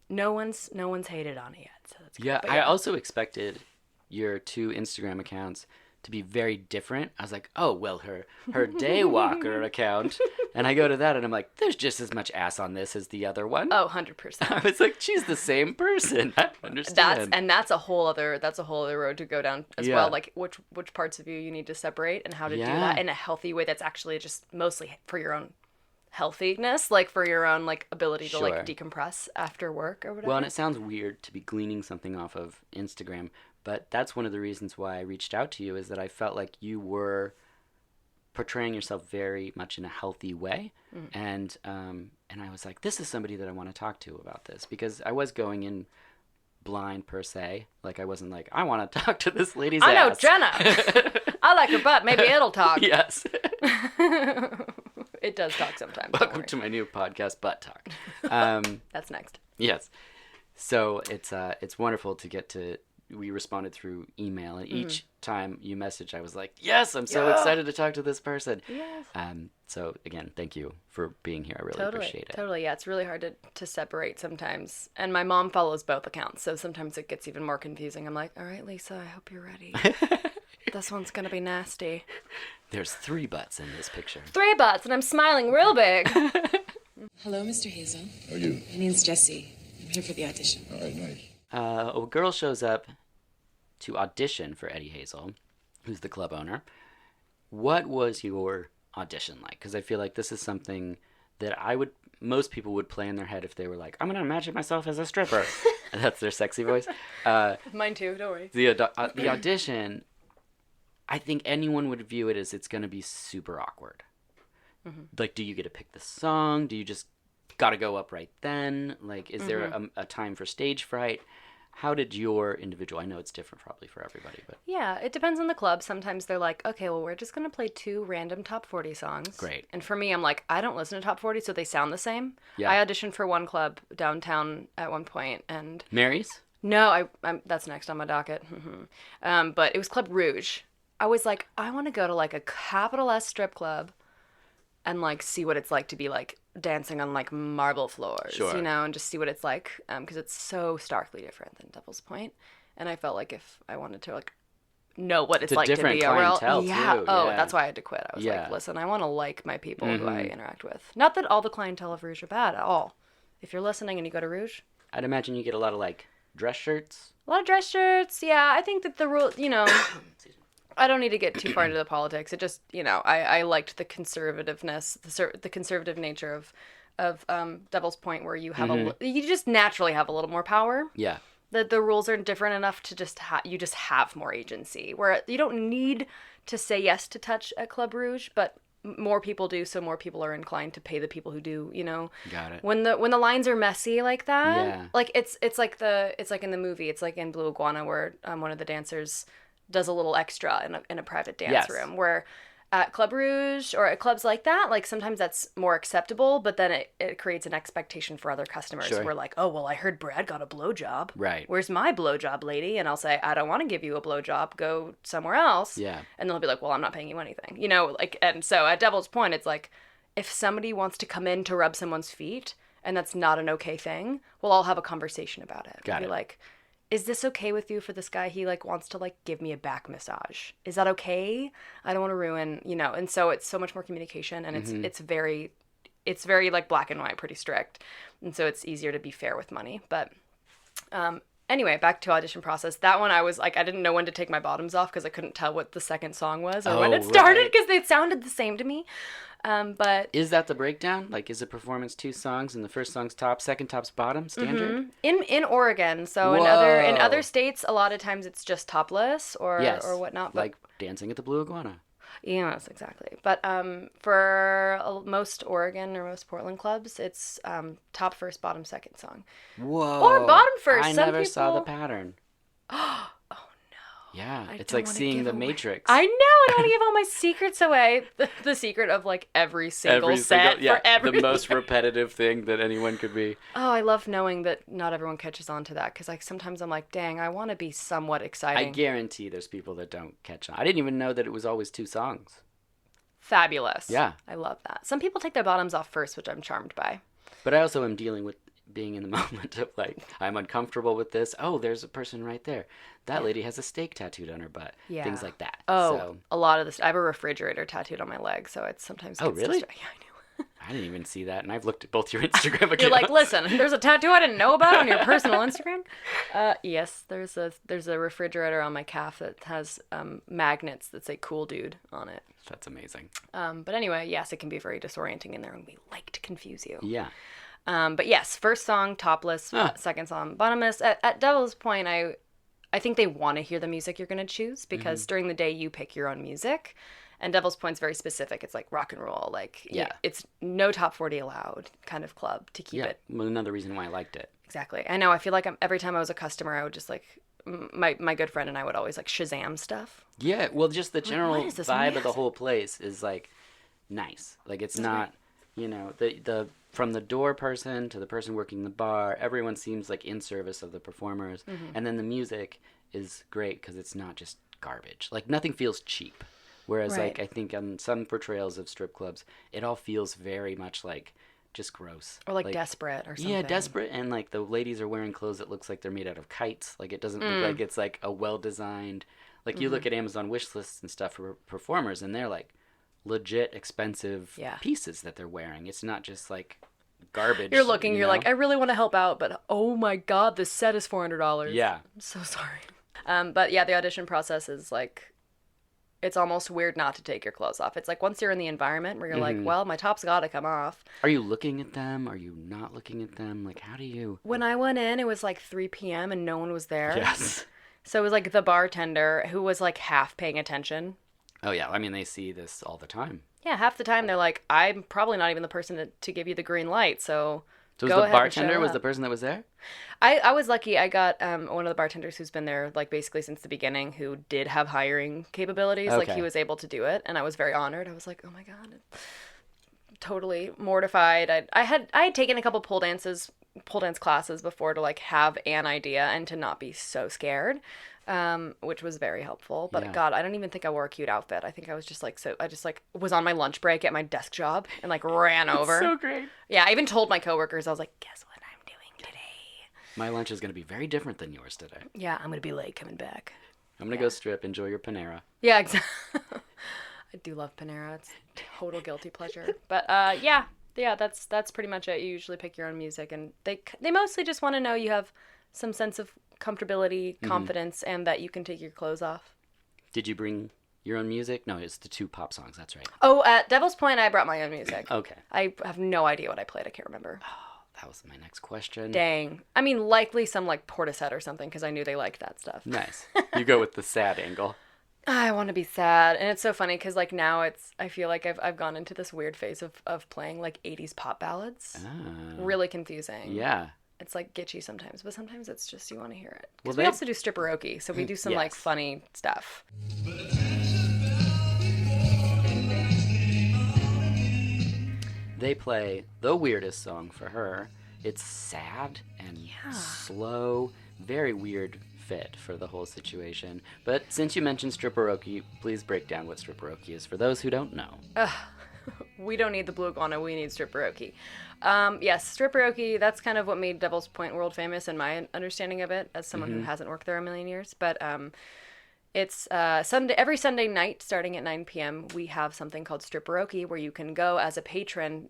no one's hated on it yet. So that's good. Yeah, But I also expected your two Instagram accounts to be very different. I was like, oh, well, her Daywalker account. And I go to that and I'm like, there's just as much ass on this as the other one. Oh, 100%. I was like, she's the same person. I understand. That's a whole other road to go down as Yeah. well. Like which parts of you need to separate and how to do Yeah. that in a healthy way that's actually just mostly for your own healthiness, like for your own like ability to Sure. like decompress after work or whatever. Well, and it sounds weird to be gleaning something off of Instagram, but that's one of the reasons why I reached out to you, is that I felt like you were portraying yourself very much in a healthy way. And I was like, this is somebody that I want to talk to about this, because I was going in blind per se. Like, I wasn't like, I want to talk to this lady's I know ass. Jenna. I like her butt. Maybe it'll talk. Yes. It does talk sometimes. don't Welcome worry. to my new podcast, Butt Talk. That's next. Yes. So it's wonderful to get to. We responded through email, and each time you messaged, I was like, "Yes, I'm so excited to talk to this person." Yes. So again, thank you for being here. I really appreciate it. Totally. Yeah, it's really hard to separate sometimes. And my mom follows both accounts, so sometimes it gets even more confusing. I'm like, all right, Lisa, I hope you're ready. This one's gonna be nasty. There's 3 butts in this picture. 3 butts, and I'm smiling real big. Hello, Mr. Hazel. How are you? My name's Jessie. I'm here for the audition. All right, nice. A girl shows up to audition for Eddie Hazel, who's the club owner. What was your audition like? Because I feel like this is something that most people would play in their head if they were like, I'm gonna imagine myself as a stripper. And that's their sexy voice. Mine too. Don't worry. The audition, I think anyone would view it as it's gonna be super awkward. Like, do you get to pick the song? Do you just gotta go up right then? Like, is there a time for stage fright? How did your individual, I know it's different probably for everybody, but Yeah, it depends on the club. Sometimes they're like, okay, well, we're just going to play 2 random top 40 songs. Great. And for me, I'm like, I don't listen to top 40, so they sound the same. Yeah. I auditioned for one club downtown at one point, and Mary's? no, I'm that's next on my docket. But it was Club Rouge. I was like, I want to go to like a capital S strip club and like see what it's like to be like dancing on like marble floors, Sure. you know, and just see what it's like, because it's so starkly different than Devil's Point. And I felt like if I wanted to like know what it's a like to different be a real, clientele, yeah, too, oh, yeah. that's why I had to quit. I was Yeah. like, listen, I want to like my people who I interact with. Not that all the clientele of Rouge are bad at all. If you're listening and you go to Rouge, I'd imagine you get a lot of like dress shirts. a lot of dress shirts. Yeah, I think that the rule, you know, I don't need to get too far into the politics. It just, you know, I liked the conservativeness, the conservative nature of Devil's Point, where you have you just naturally have a little more power. Yeah. The rules are different enough to just you just have more agency, where you don't need to say yes to touch at Club Rouge, but more people do, so more people are inclined to pay the people who do, you know. Got it. When the lines are messy like that, Yeah. like it's like in the movie, it's like in Blue Iguana, where one of the dancers does a little extra in a private dance Yes. room, where at Club Rouge or at clubs like that, like sometimes that's more acceptable, but then it creates an expectation for other customers. Sure. We're like, oh, well, I heard Brad got a blowjob. Right. Where's my blowjob, lady? And I'll say, I don't want to give you a blowjob. Go somewhere else. Yeah. And they'll be like, well, I'm not paying you anything. You know, like, and so at Devil's Point, it's like, if somebody wants to come in to rub someone's feet and that's not an okay thing, well, I'll have a conversation about it. Got I'll be it. like, is this okay with you for this guy? He like wants to like give me a back massage. Is that okay? I don't want to ruin, you know. And so it's so much more communication, and it's very like black and white, pretty strict. And so it's easier to be fair with money. But anyway, back to audition process. That one I was like, I didn't know when to take my bottoms off because I couldn't tell what the second song was or when Oh, it started right. because they sounded the same to me. But Is that the breakdown? Like, is a performance 2 songs and the first song's top, second top's bottom, standard? in Oregon, so in Whoa. other states, a lot of times it's just topless or Yes. or whatnot. But Like Dancing at the Blue Iguana. yes, exactly. But for most Oregon or most Portland clubs, it's top first, bottom second song. Whoa. Or bottom first. I Some never saw the people- pattern. Yeah, I it's don't like wanna seeing give the away- Matrix. I know. I don't want to give all my secrets away. The secret of like every single set for every. the most repetitive thing that anyone could be. Oh, I love knowing that not everyone catches on to that because like sometimes I'm like, dang, I want to be somewhat I exciting. guarantee there's people that don't catch on. I didn't even know that it was always 2 songs. Fabulous. Yeah. I love that. Some people take their bottoms off first, which I'm charmed by. But I also am dealing with being in the moment of like, I'm uncomfortable with this. Oh, there's a person right there. That lady has a steak tattooed on her butt. Yeah. Things like that. Oh, So, a lot of this. I have a refrigerator tattooed on my leg, so it's sometimes. Oh, gets really? Yeah, I know. I didn't even see that. And I've looked at both your Instagram accounts. You're like, listen, there's a tattoo I didn't know about on your personal Instagram. Yes, there's a refrigerator on my calf that has magnets that say "cool dude" on it. That's amazing. But anyway, yes, it can be very disorienting in there, and we like to confuse you. Yeah. But yes, first song topless, second song bottomless. At Devil's Point, I think they want to hear the music you're going to choose because during the day you pick your own music. And Devil's Point's very specific. It's like rock and roll. Like, Yeah. it's no top 40 allowed kind of club to keep Yeah. it. Well, another reason why I liked it. Exactly. I know. I feel like every time I was a customer, I would just like, my good friend and I would always like Shazam stuff. Yeah. Well, just the general what is this vibe of the music? whole place is like nice. Like it's not, you know, the from the door person to the person working the bar, everyone seems like in service of the performers. And then the music is great because it's not just garbage. Like nothing feels cheap. Whereas Right. like I think on some portrayals of strip clubs, it all feels very much like just gross. Or like desperate or something. Yeah, desperate, and like the ladies are wearing clothes that looks like they're made out of kites. Like it doesn't look like it's like a well-designed. Like you look at Amazon wish lists and stuff for performers, and they're like legit expensive Yeah. pieces that they're wearing. It's not just like garbage. You're looking, you you're know? like, I really want to help out, but oh my God, this set is $400. Yeah. I'm so sorry. But yeah, the audition process is like, it's almost weird not to take your clothes off. It's like once you're in the environment where you're like, well, my top's got to come off. Are you looking at them? Are you not looking at them? Like, how do you? When I went in, it was like 3 p.m. and no one was there. Yes. So it was like the bartender who was like half paying attention. Oh yeah. I mean, they see this all the time. Yeah, half the time they're like, I'm probably not even the person to give you the green light, so So was Go the ahead and bartender show was up. the person that was there? I was lucky. I got one of the bartenders who's been there like basically since the beginning, who did have hiring capabilities. Like Okay. he was able to do it, and I was very honored. I was like, oh my god, totally mortified. I had taken a couple pole dance classes before to like have an idea and to not be so scared, which was very helpful. But Yeah. God, I don't even think I wore a cute outfit. I think I was just like I just like was on my lunch break at my desk job and like ran over. So great. Yeah, I even told my coworkers, I was like, guess what I'm doing today? My lunch is going to be very different than yours today. Yeah, I'm gonna be late coming back. I'm going to go strip, enjoy your Panera. Yeah, exactly. I do love Panera. It's total guilty pleasure. But yeah, that's pretty much it. You usually pick your own music, and they mostly just want to know you have some sense of comfortability, confidence, and that you can take your clothes off. Did you bring your own music? No, it's the 2 pop songs. That's right. Oh, at Devil's Point, I brought my own music. Okay. I have no idea what I played. I can't remember. That was my next question. Dang. I mean, likely some like Portishead or something, because I knew they liked that stuff. Nice. You go with the sad angle. I want to be sad, and it's so funny because like now I feel like I've gone into this weird phase of playing like 80s pop ballads. Ah. Really confusing. Yeah. It's like gitchy sometimes, but sometimes it's just you want to hear it. Well, Because we also do stripperoke, so we do some like Yes. funny stuff. They play the weirdest song for her. It's sad and slow, very weird fit for the whole situation. But since you mentioned stripperoke, please break down what stripperoke is for those who don't know. We don't need the Blue Iguana, we need stripperoke. Yes, stripperoke, that's kind of what made Devil's Point world famous in my understanding of it, as someone who hasn't worked there a million years. But it's every Sunday night, starting at 9 p.m., we have something called stripperoke, where you can go as a patron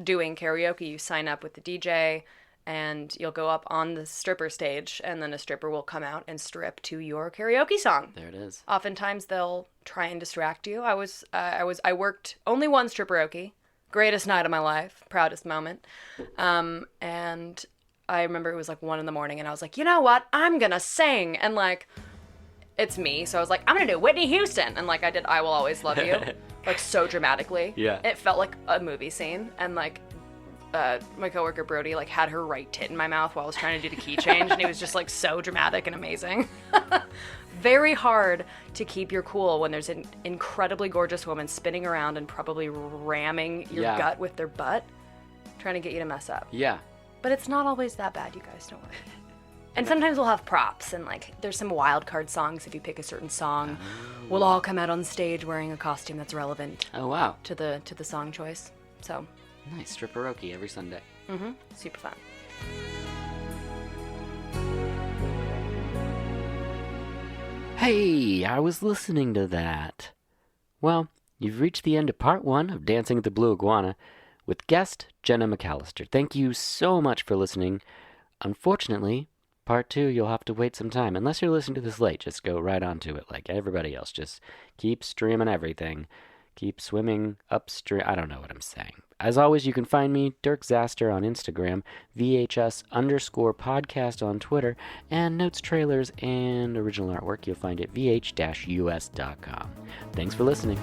doing karaoke. You sign up with the DJ, and you'll go up on the stripper stage, and then a stripper will come out and strip to your karaoke song. There it is. Oftentimes they'll try and distract you. I worked only one stripperoke, greatest night of my life, proudest moment. And I remember it was like 1 a.m, and I was like, you know what? I'm gonna sing. And like, it's me, so I was like, I'm gonna do Whitney Houston, and like I did I Will Always Love You, like so dramatically. Yeah. It felt like a movie scene, and like my coworker Brody like had her right tit in my mouth while I was trying to do the key change, and it was just like so dramatic and amazing. Very hard to keep your cool when there's an incredibly gorgeous woman spinning around and probably ramming your gut with their butt, trying to get you to mess up. Yeah. But it's not always that bad, you guys, don't worry. And sometimes we'll have props, and like there's some wild card songs. If you pick a certain song, we'll all come out on stage wearing a costume that's relevant Oh, wow. to the song choice. So, Nice. Stripperoke every Sunday. super fun. Hey, I was listening to that. Well, you've reached the end of part 1 of Dancing with the Blue Iguana with guest Genna McAllister. Thank you so much for listening. Unfortunately, part 2, you'll have to wait some time. Unless you're listening to this late, just go right on to it like everybody else. Just keep streaming everything. Keep swimming upstream. I don't know what I'm saying. As always, you can find me, Dirk Zaster, on Instagram, VHS_podcast on Twitter, and notes, trailers, and original artwork you'll find at vh-us.com. Thanks for listening.